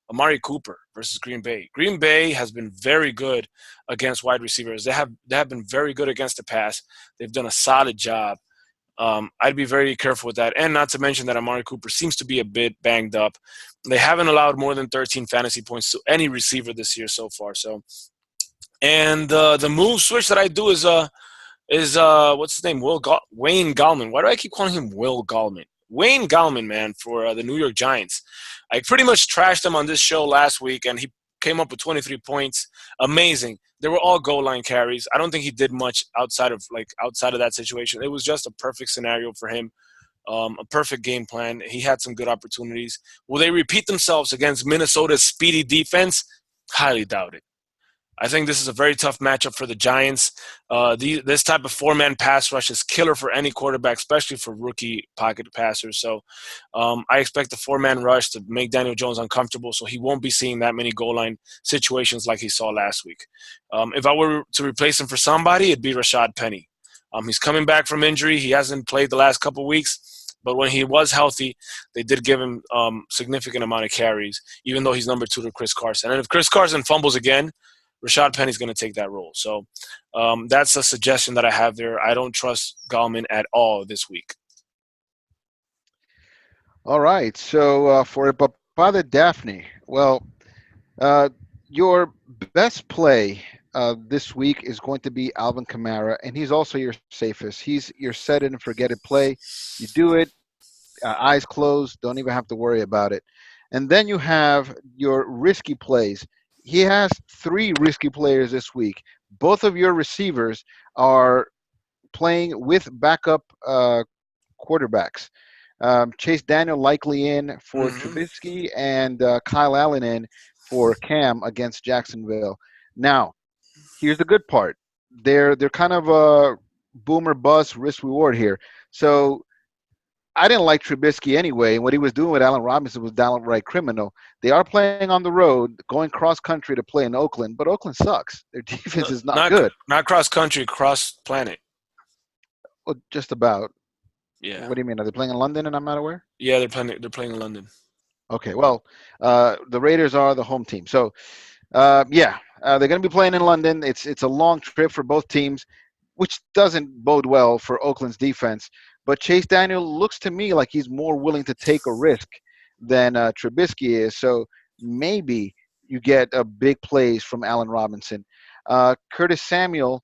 Amari Cooper versus Green Bay. Green Bay has been very good against wide receivers. They have been very good against the pass. They've done a solid job. I'd be very careful with that. And not to mention that Amari Cooper seems to be a bit banged up. They haven't allowed more than 13 fantasy points to any receiver this year so far. So, and the move switch that I do is what's his name? Wayne Gallman. Why do I keep calling him Will Gallman? Wayne Gallman, man, for the New York Giants. I pretty much trashed him on this show last week, and he came up with 23 points. Amazing. They were all goal line carries. I don't think he did much outside of that situation. It was just a perfect scenario for him, a perfect game plan. He had some good opportunities. Will they repeat themselves against Minnesota's speedy defense? Highly doubt it. I think this is a very tough matchup for the Giants. This type of 4-man pass rush is killer for any quarterback, especially for rookie pocket passers. So I expect the 4-man rush to make Daniel Jones uncomfortable, so he won't be seeing that many goal line situations like he saw last week. If I were to replace him for somebody, it'd be Rashad Penny. He's coming back from injury. He hasn't played the last couple weeks, but when he was healthy, they did give him significant amount of carries, even though he's number 2 to Chris Carson. And if Chris Carson fumbles again, Rashad Penny's going to take that role. So that's a suggestion that I have there. I don't trust Gallman at all this week. All right. So for Father Daphne, well, your best play this week is going to be Alvin Kamara, and he's also your safest. He's your set it and forget it play. You do it, eyes closed, don't even have to worry about it. And then you have your risky plays. He has 3 risky players this week. Both of your receivers are playing with backup quarterbacks. Chase Daniel likely in for Trubisky, and Kyle Allen in for Cam against Jacksonville. Now, here's the good part. They're kind of a boomer bust risk reward here. So I didn't like Trubisky anyway, and what he was doing with Allen Robinson was downright criminal. They are playing on the road, going cross country to play in Oakland, but Oakland sucks. Their defense is not good. Not cross country, cross planet. Well, just about. Yeah. What do you mean? Are they playing in London and I'm not aware? Yeah, they're playing in London. Okay, well, the Raiders are the home team. So, they're going to be playing in London. It's a long trip for both teams, which doesn't bode well for Oakland's defense. But Chase Daniel looks to me like he's more willing to take a risk than Trubisky is. So maybe you get a big plays from Allen Robinson. Curtis Samuel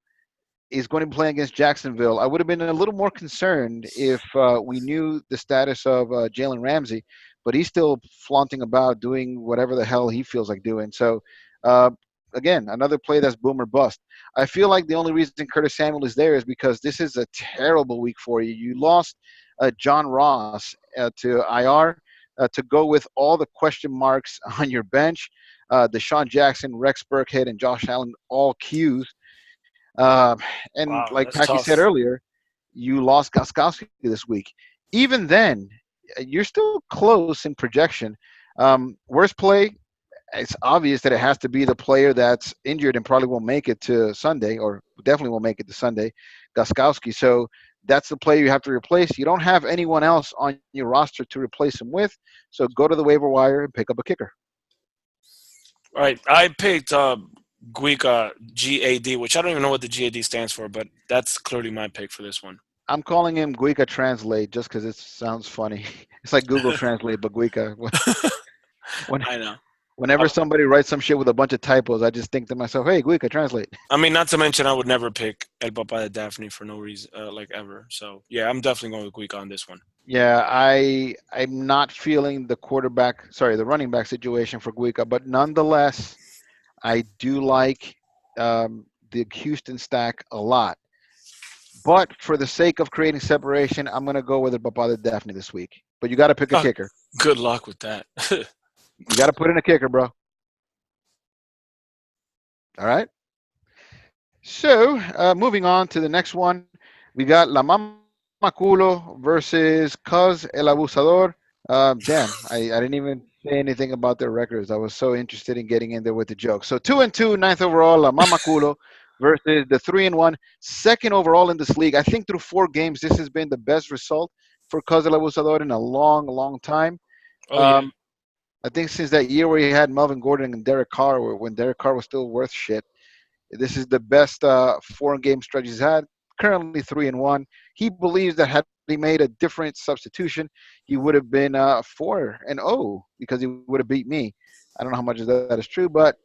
is going to be playing against Jacksonville. I would have been a little more concerned if we knew the status of Jalen Ramsey, but he's still flaunting about doing whatever the hell he feels like doing. So, again, another play that's boom or bust. I feel like the only reason Curtis Samuel is there is because this is a terrible week for you. You lost John Ross to IR to go with all the question marks on your bench. Deshaun Jackson, Rex Burkhead, and Josh Allen, all Qs. Like PaQi said earlier, you lost Gostkowski this week. Even then, you're still close in projection. Worst play, it's obvious that it has to be the player that's injured and probably won't make it to Sunday, or definitely won't make it to Sunday, Gostkowski. So that's the player you have to replace. You don't have anyone else on your roster to replace him with, so go to the waiver wire and pick up a kicker. All right, I picked Guica GAD, which I don't even know what the GAD stands for, but that's clearly my pick for this one. I'm calling him Guica Translate just because it sounds funny. It's like Google Translate, but Guica. I know. Whenever somebody writes some shit with a bunch of typos, I just think to myself, hey, Guica, translate. I mean, not to mention I would never pick El Papa de Daphne for no reason, ever. So, yeah, I'm definitely going with Guica on this one. Yeah, I'm not feeling the running back situation for Guica, but nonetheless, I do like the Houston stack a lot. But for the sake of creating separation, I'm going to go with El Papa de Daphne this week. But you got to pick a kicker. Good luck with that. You got to put in a kicker, bro. All right. So moving on to the next one, we got La Mama Culo versus Cuz El Abusador. Damn, I didn't even say anything about their records. I was so interested in getting in there with the joke. So 2-2, ninth overall, La Mama Culo versus the 3-1, second overall in this league. I think through 4 games, this has been the best result for Cuz El Abusador in a long, long time. Oh yeah. Um, I think since that year where he had Melvin Gordon and Derek Carr, when Derek Carr was still worth shit. This is the best 4 game stretch he's had. Currently 3-1. He believes that had he made a different substitution, he would have been 4-0 because he would have beat me. I don't know how much of that is true, but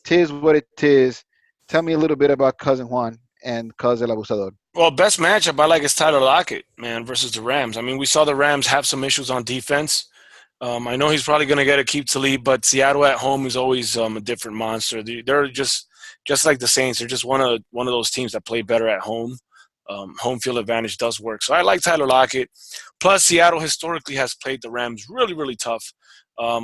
tis what it is. Tell me a little bit about Cousin Juan and Cuz El Abusador. Well, best matchup I like is Tyler Lockett, man, versus the Rams. I mean, we saw the Rams have some issues on defense. I know he's probably going to get a keep to lead, but Seattle at home is always a different monster. They're just like the Saints. They're just one of those teams that play better at home. Home field advantage does work. So I like Tyler Lockett. Plus, Seattle historically has played the Rams really, really tough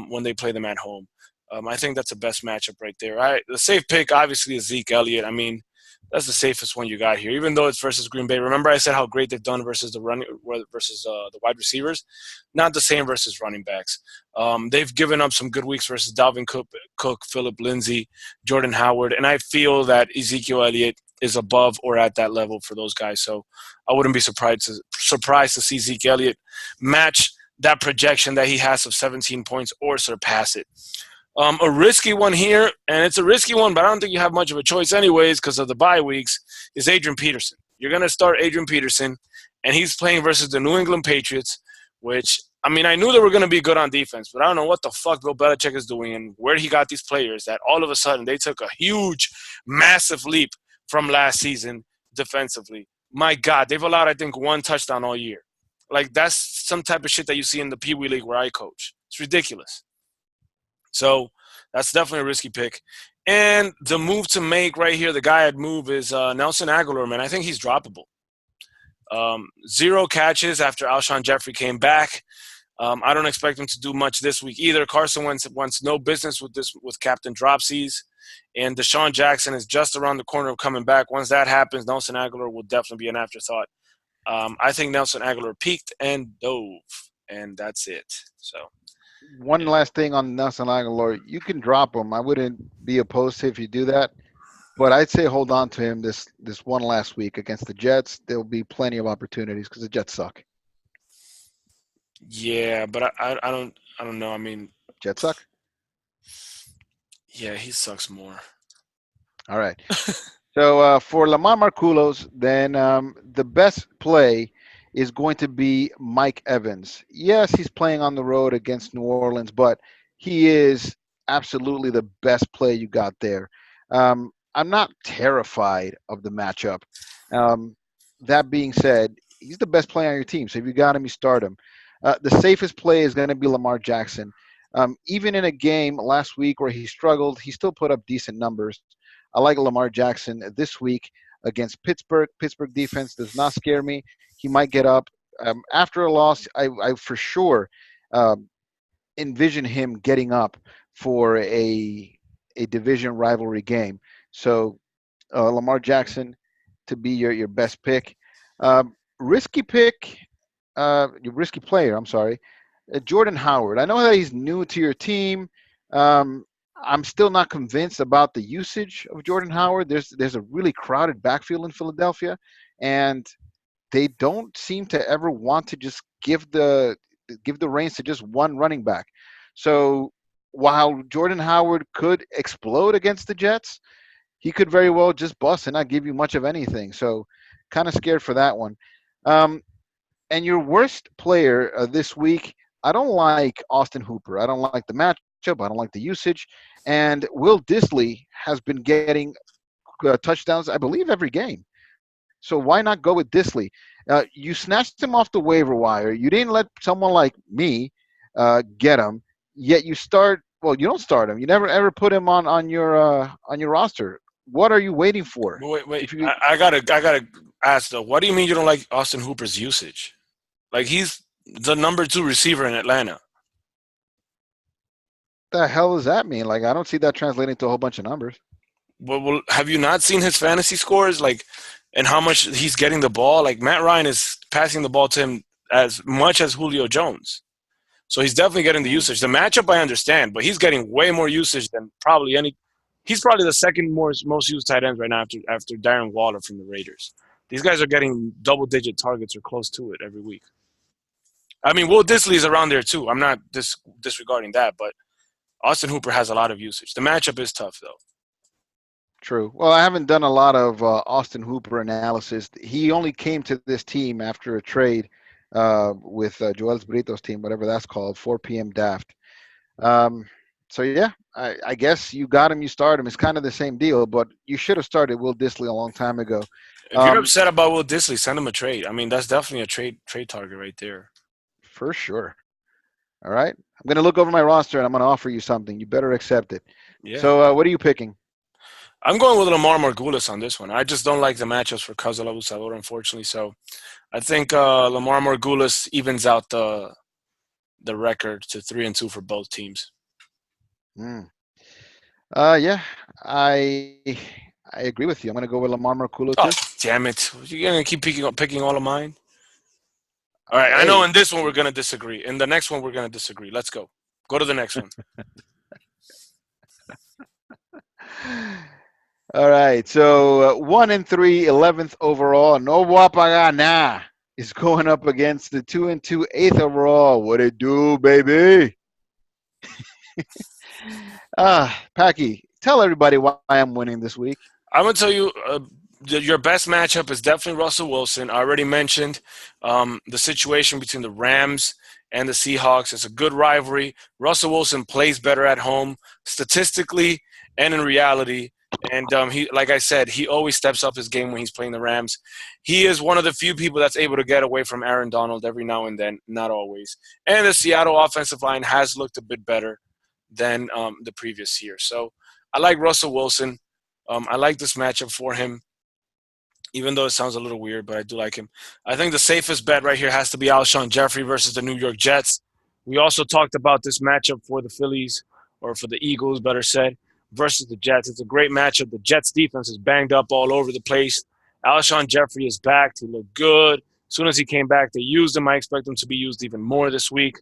when they play them at home. I think that's the best matchup right there. The safe pick, obviously, is Zeke Elliott. I mean, that's the safest one you got here, even though it's versus Green Bay. Remember, I said how great they've done versus the wide receivers. Not the same versus running backs. They've given up some good weeks versus Dalvin Cook, Philip Lindsay, Jordan Howard, and I feel that Ezekiel Elliott is above or at that level for those guys. So I wouldn't be surprised to see Zeke Elliott match that projection that he has of 17 points or surpass it. A risky one here, and it's a risky one, but I don't think you have much of a choice anyways because of the bye weeks, is Adrian Peterson. You're going to start Adrian Peterson, and he's playing versus the New England Patriots, which, I mean, I knew they were going to be good on defense, but I don't know what the fuck Bill Belichick is doing and where he got these players that all of a sudden they took a huge, massive leap from last season defensively. My God, they've allowed, I think, 1 touchdown all year. Like, that's some type of shit that you see in the PaQi League where I coach. It's ridiculous. So that's definitely a risky pick. And the move to make right here, the guy I'd move is Nelson Aguilar, man. I think he's droppable. 0 catches after Alshon Jeffrey came back. I don't expect him to do much this week either. Carson Wentz wants no business with Captain Dropsies. And Deshaun Jackson is just around the corner of coming back. Once that happens, Nelson Aguilar will definitely be an afterthought. I think Nelson Aguilar peaked and dove, and that's it. So One last thing on Nelson Aguilar, you can drop him. I wouldn't be opposed to if you do that, but I'd say hold on to him this one last week against the Jets. There'll be plenty of opportunities because the Jets suck. yeah, but I don't know. I mean, Jets suck. yeah, he sucks more. All right. So for Lamar Marculos, then the best play is going to be Mike Evans. Yes, he's playing on the road against New Orleans, but he is absolutely the best play you got there. I'm not terrified of the matchup. Um, that being said, he's the best player on your team. So if you got him, you start him. The safest play is going to be Lamar Jackson. Even in a game last week where he struggled, he still put up decent numbers. I like Lamar Jackson this week against Pittsburgh. Pittsburgh defense does not scare me. He might get up. After a loss, I for sure um, envision him getting up for a division rivalry game. So Lamar Jackson to be your best pick. Risky pick, your risky player, I'm sorry, Jordan Howard. I know that he's new to your team. Um, I'm still not convinced about the usage of Jordan Howard. There's a really crowded backfield in Philadelphia, and they don't seem to ever want to just give the reins to just one running back. So while Jordan Howard could explode against the Jets, he could very well just bust and not give you much of anything. So kind of scared for that one. Um, and your worst player this week, I don't like Austin Hooper. I don't like the matchup. I don't like the usage. And Will Disley has been getting touchdowns, I believe, every game. So why not go with Disley? You snatched him off the waiver wire. You didn't let someone like me get him. Yet you start. Well, you don't start him. You never ever put him on your roster. What are you waiting for? Wait. If you I gotta ask though. What do you mean you don't like Austin Hooper's usage? Like he's the number 2 receiver in Atlanta. the hell does that mean? Like I don't see that translating to a whole bunch of numbers. Well, have you not seen his fantasy scores? Like, and how much he's getting the ball? Like, Matt Ryan is passing the ball to him as much as Julio Jones. So he's definitely getting the Mm. usage. The matchup I understand, but he's getting way more usage than probably any. He's probably the second most used tight ends right now after Darren Waller from the Raiders. These guys are getting double digit targets or close to it every week. I mean, Will Disley is around there too. I'm not disregarding that, but Austin Hooper has a lot of usage. The matchup is tough though. True. Well, I haven't done a lot of Austin Hooper analysis. He only came to this team after a trade with Joel Brito's team, whatever that's called, 4 p.m. Daft. Um, so yeah, I guess you got him, you start him. It's kind of the same deal, but you should have started Will Disley a long time ago. If you're Um, upset about Will Disley, send him a trade. I mean, that's definitely a trade target right there. for sure. All right. I'm going to look over my roster and I'm going to offer you something. You better accept it. Yeah. So what are you picking? I'm going with Lamar Margulis on this one. I just don't like the matchups for Cazal Abusador, unfortunately. So I think Lamar Margulis evens out the record to 3-2 for both teams. Mm. Yeah, I I agree with you. I'm going to go with Lamar Marculo Oh, too. damn it! You're gonna keep picking all of mine. All right, I know. Hey. In this one we're gonna disagree. In the next one we're gonna disagree. Let's go. Go to the next one. All right. So 1-3, 11th overall. No Wapagana is going up against the 2-2, 8th overall. What it do, baby? PaQi, tell everybody why I'm winning this week. I'm gonna tell you, your best matchup is definitely Russell Wilson. I already mentioned the situation between the Rams and the Seahawks. It's a good rivalry. Russell Wilson plays better at home, statistically and in reality. And he, like I said, he always steps up his game when he's playing the Rams. He is one of the few people that's able to get away from Aaron Donald every now and then, not always. And the Seattle offensive line has looked a bit better than the previous year. So I like Russell Wilson. I like this matchup for him, even though it sounds a little weird, but I do like him. I think the safest bet right here has to be Alshon Jeffrey versus the New York Jets. We also talked about this matchup for the Phillies, or for the Eagles, better said, versus the Jets. It's a great matchup. The Jets defense is banged up all over the place. Alshon Jeffrey is back. He looked good. As soon as he came back, they used him. I expect him to be used even more this week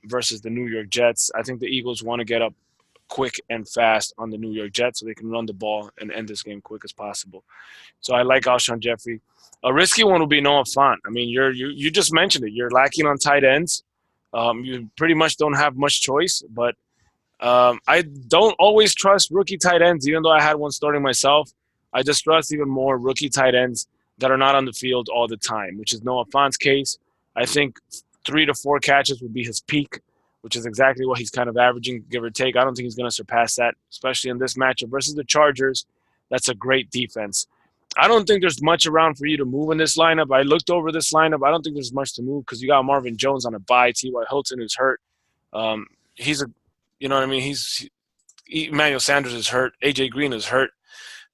versus the New York Jets. I think the Eagles want to get up quick and fast on the New York Jets so they can run the ball and end this game quick as possible. So I like Alshon Jeffrey. A risky one will be Noah Fant. I mean, you just mentioned it. You're lacking on tight ends. You pretty much don't have much choice, but I don't always trust rookie tight ends, even though I had one starting myself. I just trust even more rookie tight ends that are not on the field all the time, which is Noah Fant's case. I think 3 to 4 catches would be his peak, which is exactly what he's kind of averaging, give or take. I don't think he's going to surpass that, especially in this matchup versus the Chargers. That's a great defense. I don't think there's much around for you to move in this lineup. I looked over this lineup. I don't think there's much to move because you got Marvin Jones on a bye. T.Y. Hilton is hurt. He's a, you know what I mean? Emmanuel Sanders is hurt. A.J. Green is hurt.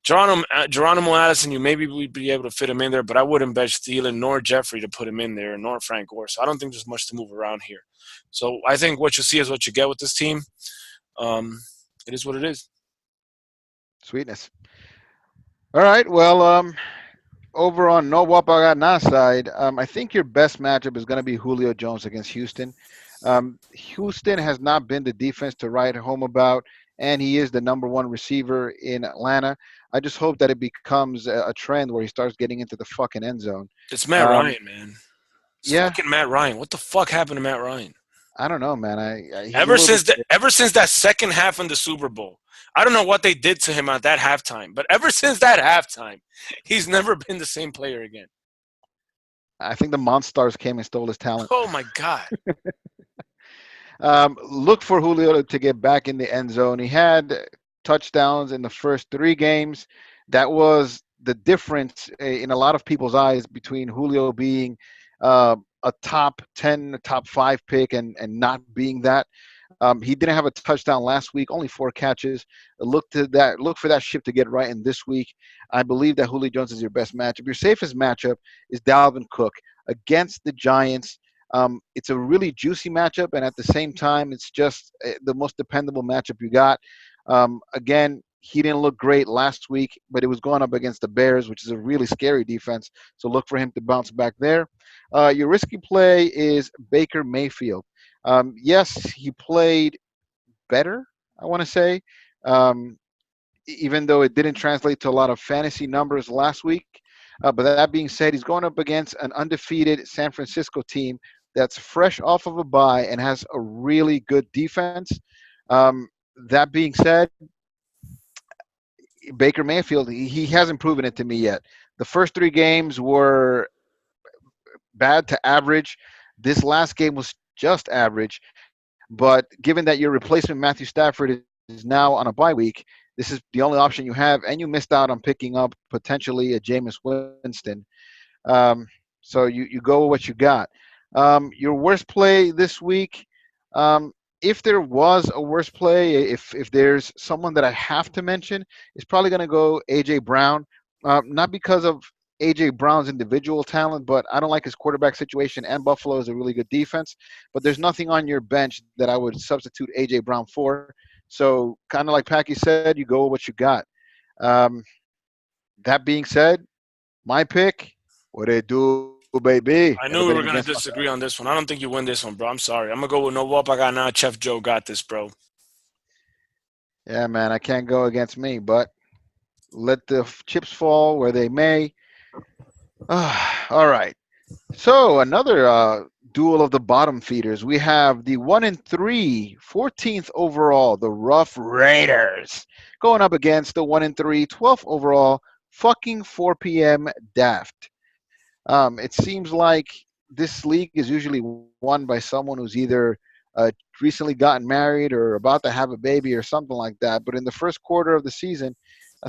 Geronimo Addison, you maybe would be able to fit him in there, but I wouldn't bet Thielen nor Jeffrey to put him in there, nor Frank Gore. So I don't think there's much to move around here. So I think what you see is what you get with this team. It is what it is. Sweetness. All right. Well, over on No Wapagana side, I think your best matchup is going to be Julio Jones against Houston. Houston has not been the defense to write home about, and he is the number one receiver in Atlanta. I just hope that it becomes a trend where he starts getting into the fucking end zone. It's Matt Um, Ryan, man. It's yeah, fucking Matt Ryan. What the fuck happened to Matt Ryan? I don't know, man. He's a Ever little bit. since that second half in the Super Bowl, I don't know what they did to him at that halftime, but ever since that halftime, he's never been the same player again. I think the Monstars came and stole his talent. Oh my god. Look for Julio to get back in the end zone. He had touchdowns in the first 3 games. That was the difference in a lot of people's eyes between Julio being a top 10, top 5 pick and not being that. He didn't have a touchdown last week, only 4 catches. Look for that ship to get right in this week. I believe that Julio Jones is your best matchup. Your safest matchup is Dalvin Cook against the Giants. It's a really juicy matchup, and at the same time, it's just the most dependable matchup you got. Again, He didn't look great last week, but it was going up against the Bears, which is a really scary defense. So look for him to bounce back there. Your risky play is Baker Mayfield. Yes, he played better, I want to say, um, even though it didn't translate to a lot of fantasy numbers last week. But that being said, he's going up against an undefeated San Francisco team that's fresh off of a bye and has a really good defense. Um, that being said, Baker Mayfield, he hasn't proven it to me yet. The first three games were bad to average. This last game was just average. But given that your replacement Matthew Stafford is now on a bye week, this is the only option you have, and you missed out on picking up potentially a Jameis Winston. So you go with what you got. Your worst play this week, if there was a worst play, if there's someone that I have to mention, it's probably going to go A.J. Brown. Not because of A.J. Brown's individual talent, but I don't like his quarterback situation, and Buffalo is a really good defense. But there's nothing on your bench that I would substitute A.J. Brown for. So kind of like PaQi said, you go with what you got. Um, that being said, my pick, what it do, baby? I Never knew we betting were going to against disagree on this one. I don't think you win this one, bro. I'm sorry. I'm going to go with no whoop. I got now. Chef Joe got this, bro. Yeah, man, I can't go against me, but let the chips fall where they may. All right. So another duel of the bottom feeders. We have the 1-3, 14th overall, the Rough Raiders, going up against the 1-3, 12th overall, fucking 4 p.m. Daft. It seems like this league is usually won by someone who's either recently gotten married or about to have a baby or something like that. But in the first quarter of the season,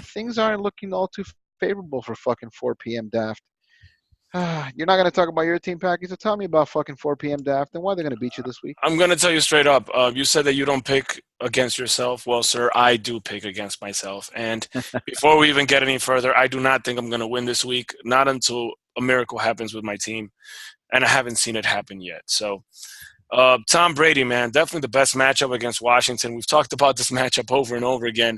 things aren't looking all too favorable for fucking 4 p.m. Daft. You're not going to talk about your team, PaQi, so tell me about fucking 4 p.m. Daft and why they're going to beat you this week. I'm going to tell you straight up. You said that you don't pick against yourself. Well, sir, I do pick against myself. And before we even get any further, I do not think I'm going to win this week, not until a miracle happens with my team. And I haven't seen it happen yet. So, Tom Brady, man, definitely the best matchup against Washington. We've talked about this matchup over and over again.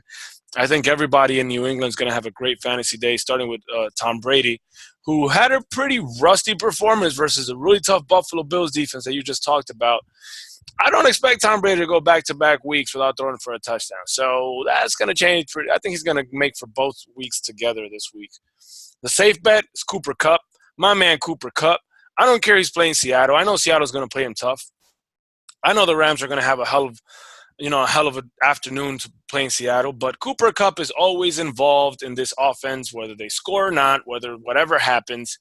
I think everybody in New England is going to have a great fantasy day, starting with Tom Brady, who had a pretty rusty performance versus a really tough Buffalo Bills defense that you just talked about. I don't expect Tom Brady to go back-to-back weeks without throwing for a touchdown. So that's going to change. I think he's going to make for both weeks together this week. The safe bet is Cooper Kupp. My man Cooper Kupp. I don't care he's playing Seattle. I know Seattle's going to play him tough. I know the Rams are going to have a hell of an afternoon to playing Seattle, but Cooper Kupp is always involved in this offense, whether they score or not, whatever happens.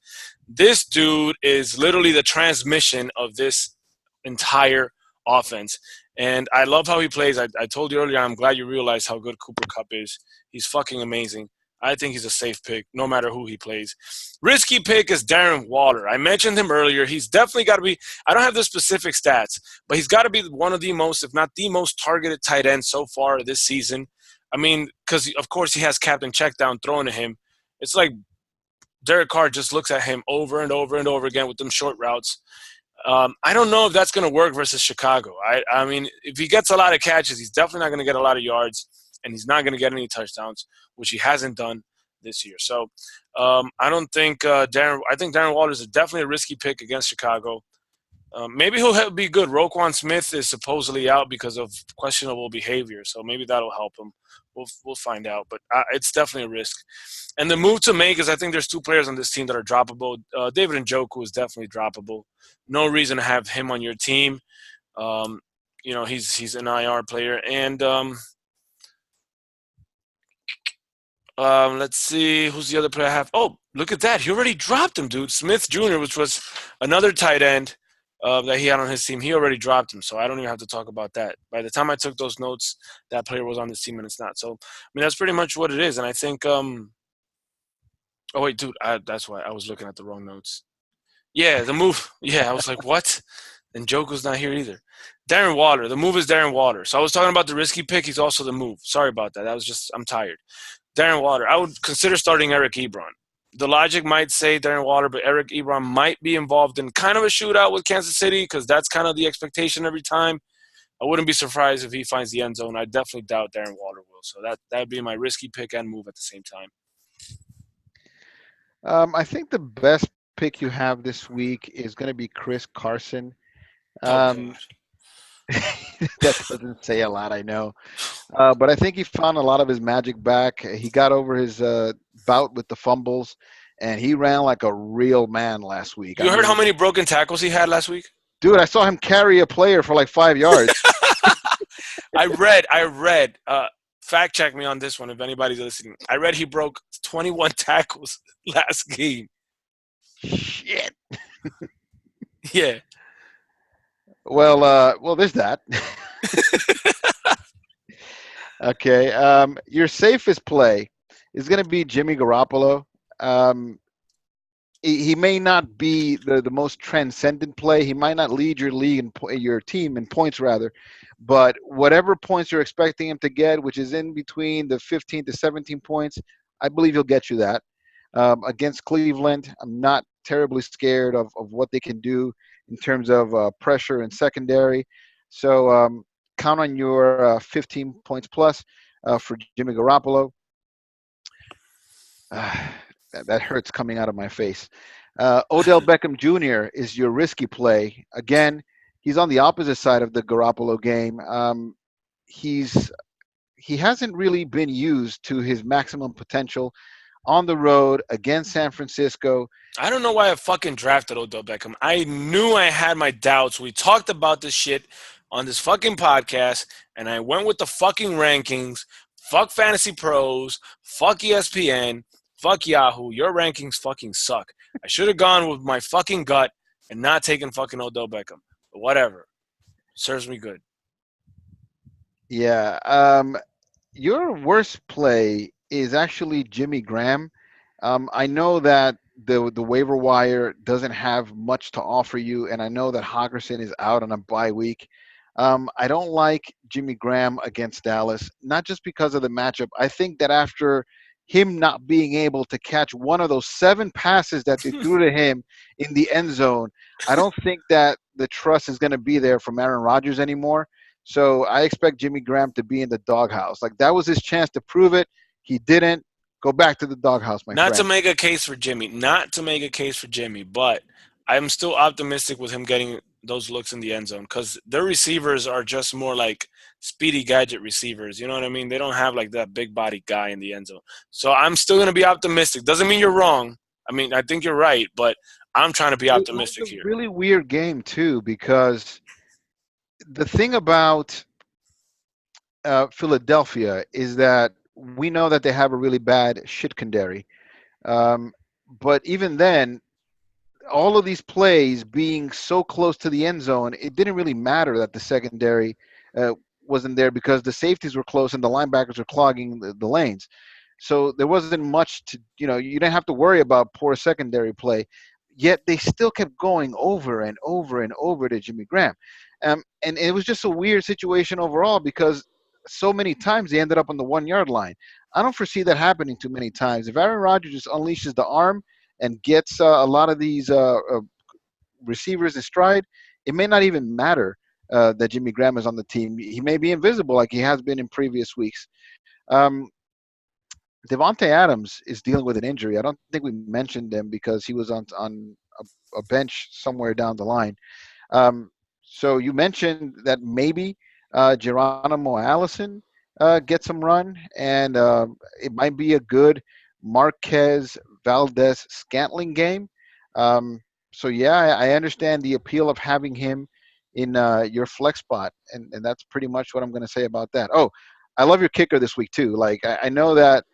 This dude is literally the transmission of this entire offense. And I love how he plays. I told you earlier, I'm glad you realized how good Cooper Kupp is. He's fucking amazing. I think he's a safe pick, no matter who he plays. Risky pick is Darren Waller. I mentioned him earlier. He's definitely got to be – I don't have the specific stats, but he's got to be one of the most, if not the most targeted tight end so far this season. I mean, because, of course, he has Captain Checkdown thrown to him. It's like Derek Carr just looks at him over and over and over again with them short routes. I don't know if that's going to work versus Chicago. I mean, if he gets a lot of catches, he's definitely not going to get a lot of yards, and he's not going to get any touchdowns, which he hasn't done this year. So I don't think I think Darren Waller is definitely a risky pick against Chicago. Maybe he'll be good. Roquan Smith is supposedly out because of questionable behavior, so maybe that'll help him. We'll find out, but it's definitely a risk. And the move to make is I think there's two players on this team that are droppable. David Njoku is definitely droppable. No reason to have him on your team. He's an IR player. And let's see. Who's the other player I have? Oh, look at that. He already dropped him, dude. Smith Jr., which was another tight end that he had on his team. He already dropped him, so I don't even have to talk about that. By the time I took those notes, that player was on this team, and it's not. So, I mean, that's pretty much what it is. And I think oh, wait, dude, that's why I was looking at the wrong notes. Yeah, the move. Yeah, I was like, what? And Joko's not here either. Darren Waller. The move is Darren Waller. So I was talking about the risky pick. He's also the move. Sorry about that. I'm tired. Darren Waller. I would consider starting Eric Ebron. The logic might say Darren Waller, but Eric Ebron might be involved in kind of a shootout with Kansas City because that's kind of the expectation every time. I wouldn't be surprised if he finds the end zone. I definitely doubt Darren Waller will. So that would be my risky pick and move at the same time. I think the best pick you have this week is going to be Chris Carson. Oh Um, God. that doesn't say a lot, I know. But I think he found a lot of his magic back. He got over his bout with the fumbles, and he ran like a real man last week. I You heard how mean, many broken tackles he had last week? dude, I saw him carry a player for like 5 yards. I read. Fact check me on this one if anybody's listening. I read he broke 21 tackles last game. Shit. Yeah. Well, there's that. Okay. Your safest play is going to be Jimmy Garoppolo. Um, he may not be the most transcendent play. He might not lead your league and your team in points rather, but whatever points you're expecting him to get, which is in between the 15 to 17 points, I believe he'll get you that. Against Cleveland, I'm not terribly scared of what they can do in terms of pressure and secondary. So count on your 15 points plus for Jimmy Garoppolo. Uh, that hurts coming out of my face. Odell Beckham Jr. is your risky play. Again, he's on the opposite side of the Garoppolo game. He's he hasn't really been used to his maximum potential on the road against San Francisco. I don't know why I fucking drafted Odell Beckham. I knew I had my doubts. We talked about this shit on this fucking podcast, and I went with the fucking rankings. Fuck Fantasy Pros. Fuck ESPN. Fuck Yahoo. Your rankings fucking suck. I should have gone with my fucking gut and not taken fucking Odell Beckham. But whatever. Serves me good. Yeah. Your worst play is actually Jimmy Graham. I know that the waiver wire doesn't have much to offer you, and I know that Hawkinson is out on a bye week. I don't like Jimmy Graham against Dallas, not just because of the matchup. I think that after him not being able to catch one of those 7 passes that they threw to him in the end zone, I don't think that the trust is going to be there from Aaron Rodgers anymore. So I expect Jimmy Graham to be in the doghouse. Like that was his chance to prove it. He didn't. Go back to the doghouse, my Not to friend. make a case for Jimmy. Not to make a case for Jimmy, but I'm still optimistic with him getting those looks in the end zone because their receivers are just more like speedy gadget receivers. You know what I mean? They don't have like that big body guy in the end zone. So I'm still going to be optimistic. Doesn't mean you're wrong. I mean, I think you're right, but I'm trying to be It was optimistic a here. really weird game too because the thing about Philadelphia is that we know that they have a really bad shit secondary. Um, but even then, all of these plays being so close to the end zone, it didn't really matter that the secondary uh, wasn't there because the safeties were close and the linebackers were clogging the lanes. So there wasn't much to, you didn't have to worry about poor secondary play. Yet they still kept going over and over and over to Jimmy Graham. And it was just a weird situation overall because so many times they ended up on the 1 yard line. I don't foresee that happening too many times. If Aaron Rodgers just unleashes the arm and gets a lot of these receivers in stride, it may not even matter that Jimmy Graham is on the team. He may be invisible like he has been in previous weeks. Um, Devontae Adams is dealing with an injury. I don't think we mentioned him because he was on a bench somewhere down the line. Um, so you mentioned that maybe Geronimo Allison gets some run, and it might be a good Marquez Valdez Scantling game. Um, so yeah, I understand the appeal of having him in your flex spot, and that's pretty much what I'm going to say about that. Oh, I love your kicker this week too. Like I know that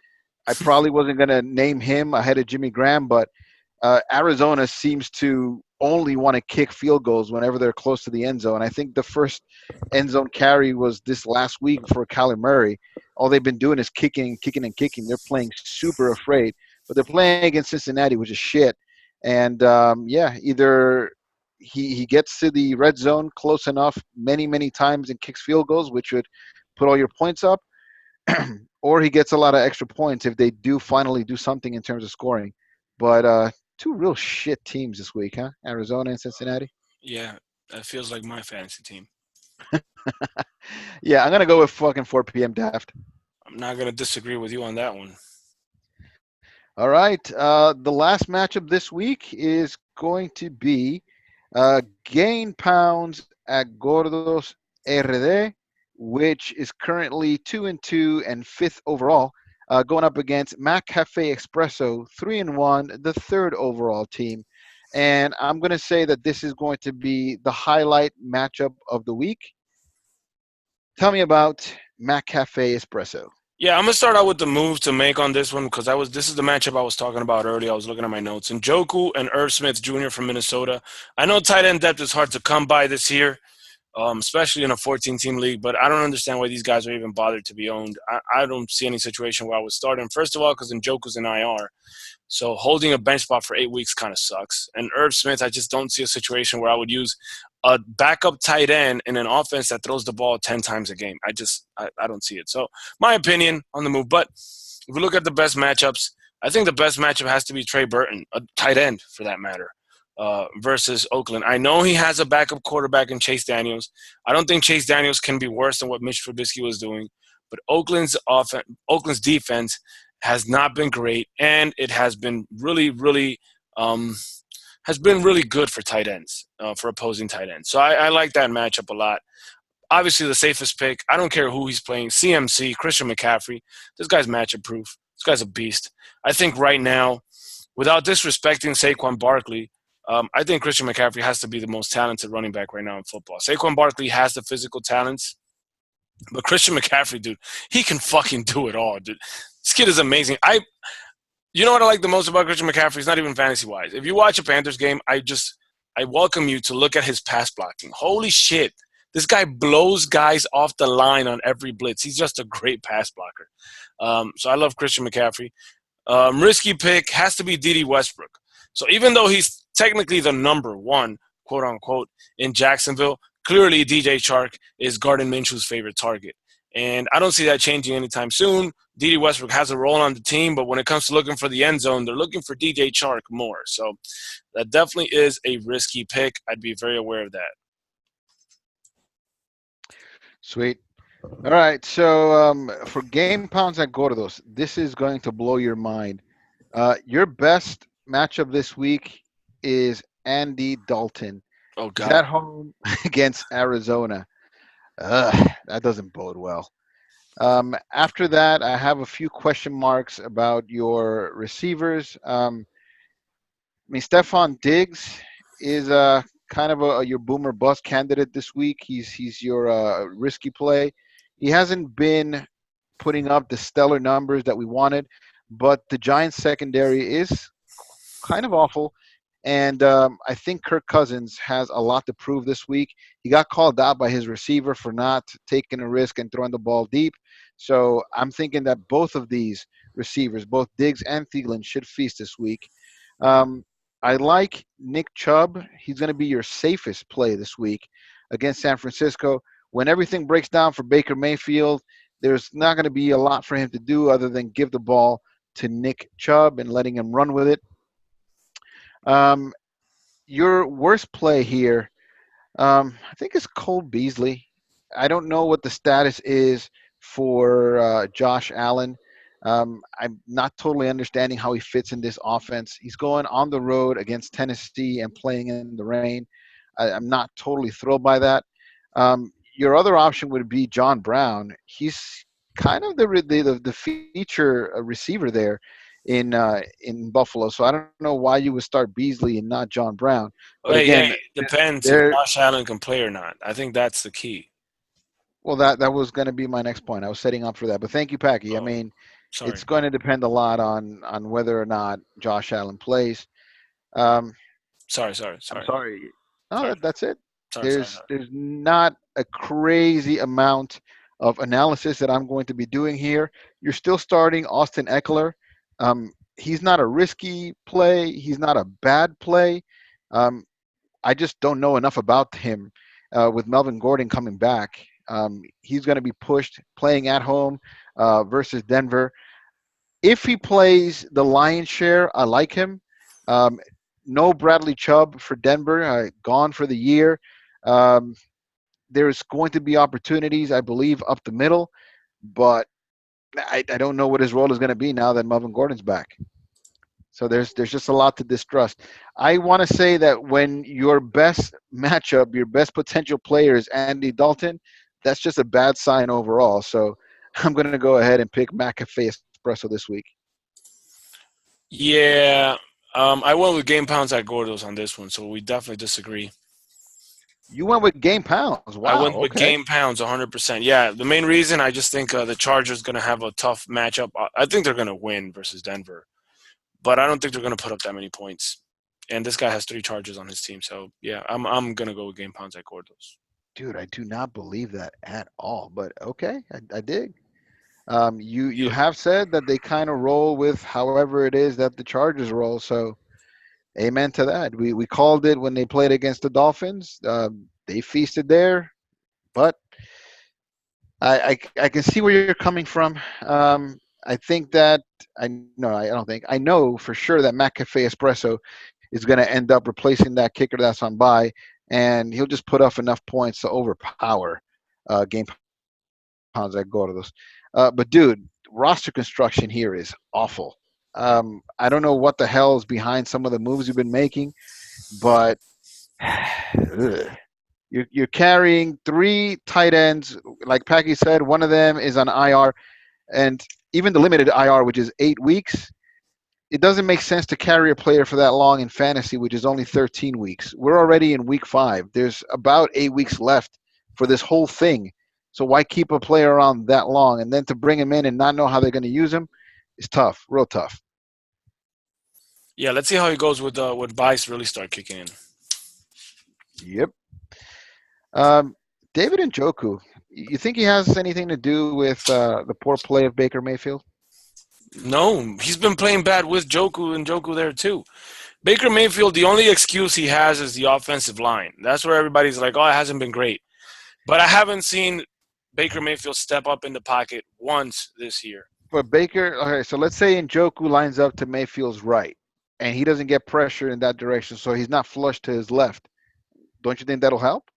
I probably wasn't going to name him ahead of Jimmy Graham, but Arizona seems to only want to kick field goals whenever they're close to the end zone. I think the first end zone carry was this last week for Kyler Murray. All they've been doing is kicking, kicking, and kicking. They're playing super afraid, but they're playing against Cincinnati, which is shit. And yeah, either he gets to the red zone close enough many times and kicks field goals, which would put all your points up, or he gets a lot of extra points if they do finally do something in terms of scoring. But two real shit teams this week, huh? Arizona and Cincinnati. Yeah, that feels like my fantasy team. Yeah, I'm gonna go with fucking 4 p.m. draft. I'm not going to disagree with you on that one. All right. The last matchup this week is going to be Gain Pounds at Gordos RD, which is currently 2-2 and fifth overall, going up against Mac Cafe Espresso 3-1, the third overall team. And I'm going to say that this is going to be the highlight matchup of the week. Tell me about Mac Cafe Espresso. Yeah, I'm gonna start out with the move to make on this one because this is the matchup I was talking about earlier. I was looking at my notes. And Joku and Irv Smith Jr. from Minnesota. I know tight end depth is hard to come by this year, especially in a 14-team league. But I don't understand why these guys are even bothered to be owned. I don't see any situation where I would start him. First of all, because Njoku's in IR, so holding a bench spot for 8 weeks kind of sucks. And Irv Smith, I just don't see a situation where I would use a backup tight end in an offense that throws the ball 10 times a game. I don't see it. So my opinion on the move. But if we look at the best matchups, I think the best matchup has to be Trey Burton, a tight end for that matter, versus Oakland. I know he has a backup quarterback in Chase Daniels. I don't think Chase Daniels can be worse than what Mitch Trubisky was doing. But Oakland's defense has not been great, and it has been really good for tight ends, for opposing tight ends. So I like that matchup a lot. Obviously, the safest pick, I don't care who he's playing, CMC, Christian McCaffrey. This guy's matchup proof. This guy's a beast. I think right now, without disrespecting Saquon Barkley, I think Christian McCaffrey has to be the most talented running back right now in football. Saquon Barkley has the physical talents, but Christian McCaffrey, dude, he can fucking do it all, dude. This kid is amazing. You know what I like the most about Christian McCaffrey? It's not even fantasy-wise. If you watch a Panthers game, I welcome you to look at his pass blocking. Holy shit. This guy blows guys off the line on every blitz. He's just a great pass blocker. So I love Christian McCaffrey. Risky pick has to be Dede Westbrook. So even though he's technically the number one, quote unquote, in Jacksonville, clearly DJ Chark is Gardner Minshew's favorite target. And I don't see that changing anytime soon. Dede Westbrook has a role on the team, but when it comes to looking for the end zone, they're looking for DJ Chark more. So that definitely is a risky pick. I'd be very aware of that. Sweet. All right. So for Game Pounds at Gordos, this is going to blow your mind. Your best matchup this week is Andy Dalton. Oh, He's God. at home against Arizona. That doesn't bode well. After that, I have a few question marks about your receivers. Stephon Diggs is kind of your boomer bust candidate this week. He's your risky play. He hasn't been putting up the stellar numbers that we wanted, but the Giants secondary is kind of awful. And I think Kirk Cousins has a lot to prove this week. He got called out by his receiver for not taking a risk and throwing the ball deep. So I'm thinking that both of these receivers, both Diggs and Thielen, should feast this week. Um, I like Nick Chubb. He's going to be your safest play this week against San Francisco. When everything breaks down for Baker Mayfield, there's not going to be a lot for him to do other than give the ball to Nick Chubb and letting him run with it. Your worst play here, I think, is Cole Beasley. I don't know what the status is for Josh Allen. I'm not totally understanding how he fits in this offense. He's going on the road against Tennessee and playing in the rain. I'm not totally thrilled by that. Your other option would be John Brown. He's kind of the feature receiver there in Buffalo. So I don't know why you would start Beasley and not John Brown. But again, Hey, depends if there. Josh Allen can play or not. I think that's the key. Well, that was going to be my next point. I was setting up for that. But thank you, PaQi. I Oh, mean, sorry. it's going to depend a lot on whether or not Josh Allen plays. Um, Sorry. I'm sorry. No, Sorry. that's it. Sorry. There's not a crazy amount of analysis that I'm going to be doing here. You're still starting Austin Eckler. He's not a risky play. He's not a bad play. Um, I just don't know enough about him. With Melvin Gordon coming back, he's going to be pushed playing at home versus Denver. If he plays the lion's share, I like him. Um, no Bradley Chubb for Denver, gone for the year. There's going to be opportunities, I believe, up the middle, but I don't know what his role is going to be now that Melvin Gordon's back. So there's just a lot to distrust. I want to say that when your best matchup, your best potential player is Andy Dalton, that's just a bad sign overall. So I'm going to go ahead and pick McAfee Espresso this week. Yeah, I went with game pounds at Gordo's on this one, so we definitely disagree. You went with game pounds. I Wow. went with Okay. game pounds 100%. Yeah, the main reason I just think the Chargers going to have a tough matchup. I think they're going to win versus Denver, but I don't think they're going to put up that many points. And this guy has 3 charges on his team, so yeah, I'm going to go with game pounds at Gordo's. Dude, I do not believe that at all. But okay, I dig. You Yeah. have said that they kind of roll with however it is that the Chargers roll. So amen to that. We called it when they played against the Dolphins. They feasted there, but I can see where you're coming from. I think that I no, I don't think I know for sure that McAfee Espresso is going to end up replacing that kicker that's on bye, and he'll just put up enough points to overpower game pounds at Gordos. But dude, roster construction here is awful. I don't know what the hell is behind some of the moves you've been making, but you're carrying 3 tight ends. Like PaQi said, one of them is on IR, and even the limited IR, which is 8 weeks, it doesn't make sense to carry a player for that long in fantasy, which is only 13 weeks. We're already in week 5. There's about 8 weeks left for this whole thing. So why keep a player around that long? And then to bring him in and not know how they're going to use him is tough, real tough. Yeah, let's see how he goes with buys really start kicking in. Yep. Um, David Njoku, you think he has anything to do with the poor play of Baker Mayfield? No, he's been playing bad with Joku and Joku there too. Baker Mayfield, the only excuse he has is the offensive line. That's where everybody's like, oh, it hasn't been great. But I haven't seen Baker Mayfield step up in the pocket once this year. But Baker, okay, so let's say Njoku lines up to Mayfield's right, and he doesn't get pressure in that direction, so he's not flush to his left. Don't you think that'll help?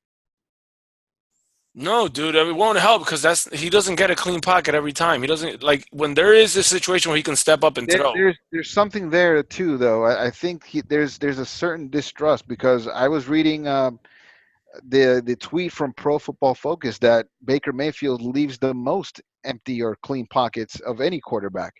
No, dude, it won't help because he doesn't get a clean pocket every time. He doesn't like when there is a situation where he can step up and throw. There's something there too, though. I think there's a certain distrust because I was reading the tweet from Pro Football Focus that Baker Mayfield leaves the most empty or clean pockets of any quarterback.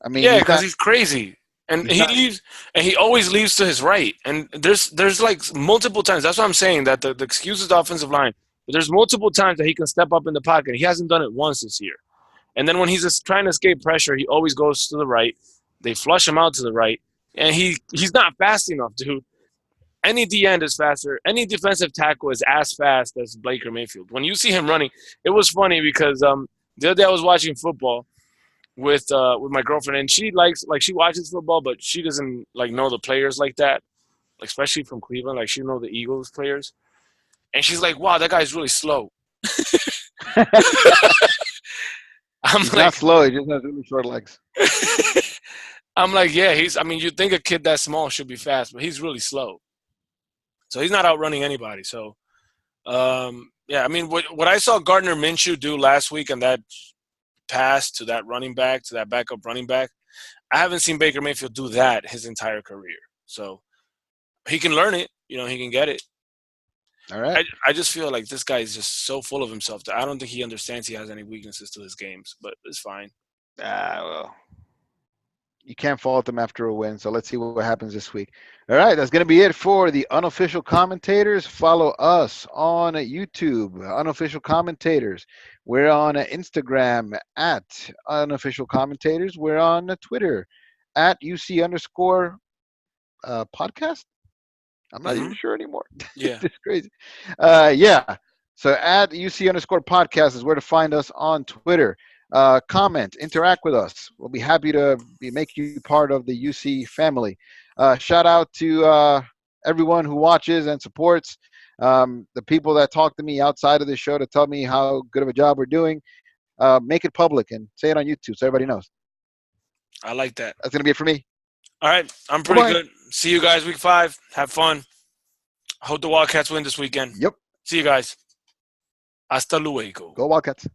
I mean, Yeah, because he's crazy. And he's he not. leaves, and he always leaves to his right. And there's like multiple times. That's what I'm saying. That the excuse is the offensive line. But there's multiple times that he can step up in the pocket. He hasn't done it once this year. And then when he's just trying to escape pressure, he always goes to the right. They flush him out to the right, and he's not fast enough, dude. Any D end is faster. Any defensive tackle is as fast as Baker Mayfield. When you see him running, it was funny because the other day I was watching football with my girlfriend, and she she watches football, but she doesn't like know the players like that, like, especially from Cleveland. Like she know the Eagles players, and she's like, "Wow, that guy's really slow." I'm He's not like, slow. He just has really short legs. I'm like, yeah, he's. I mean, you'd think a kid that small should be fast, but he's really slow. So he's not outrunning anybody. So yeah, I mean, what I saw Gardner Minshew do last week and that pass to that running back, to that backup running back, I haven't seen Baker Mayfield do that his entire career. So he can learn it. You know, he can get it. All right. I just feel like this guy is just so full of himself that I don't think he understands he has any weaknesses to his games, but it's fine. Well, you can't fault them after a win. So let's see what happens this week. All right, that's going to be it for the unofficial commentators. Follow us on YouTube, unofficial commentators. We're on Instagram at unofficial commentators. We're on Twitter at UC underscore podcast. I'm not even Hmm. sure anymore. Yeah. It's crazy. Yeah. So at UC underscore podcast is where to find us on Twitter. Comment, interact with us. We'll be happy to make you part of the UC family. Shout out to everyone who watches and supports. The people that talk to me outside of the show to tell me how good of a job we're doing. Make it public and say it on YouTube so everybody knows. I like that. That's going to be it for me. All right. I'm pretty Bye-bye. good. See you guys week 5. Have fun. Hope the Wildcats win this weekend. Yep. See you guys. Hasta luego. Go Wildcats.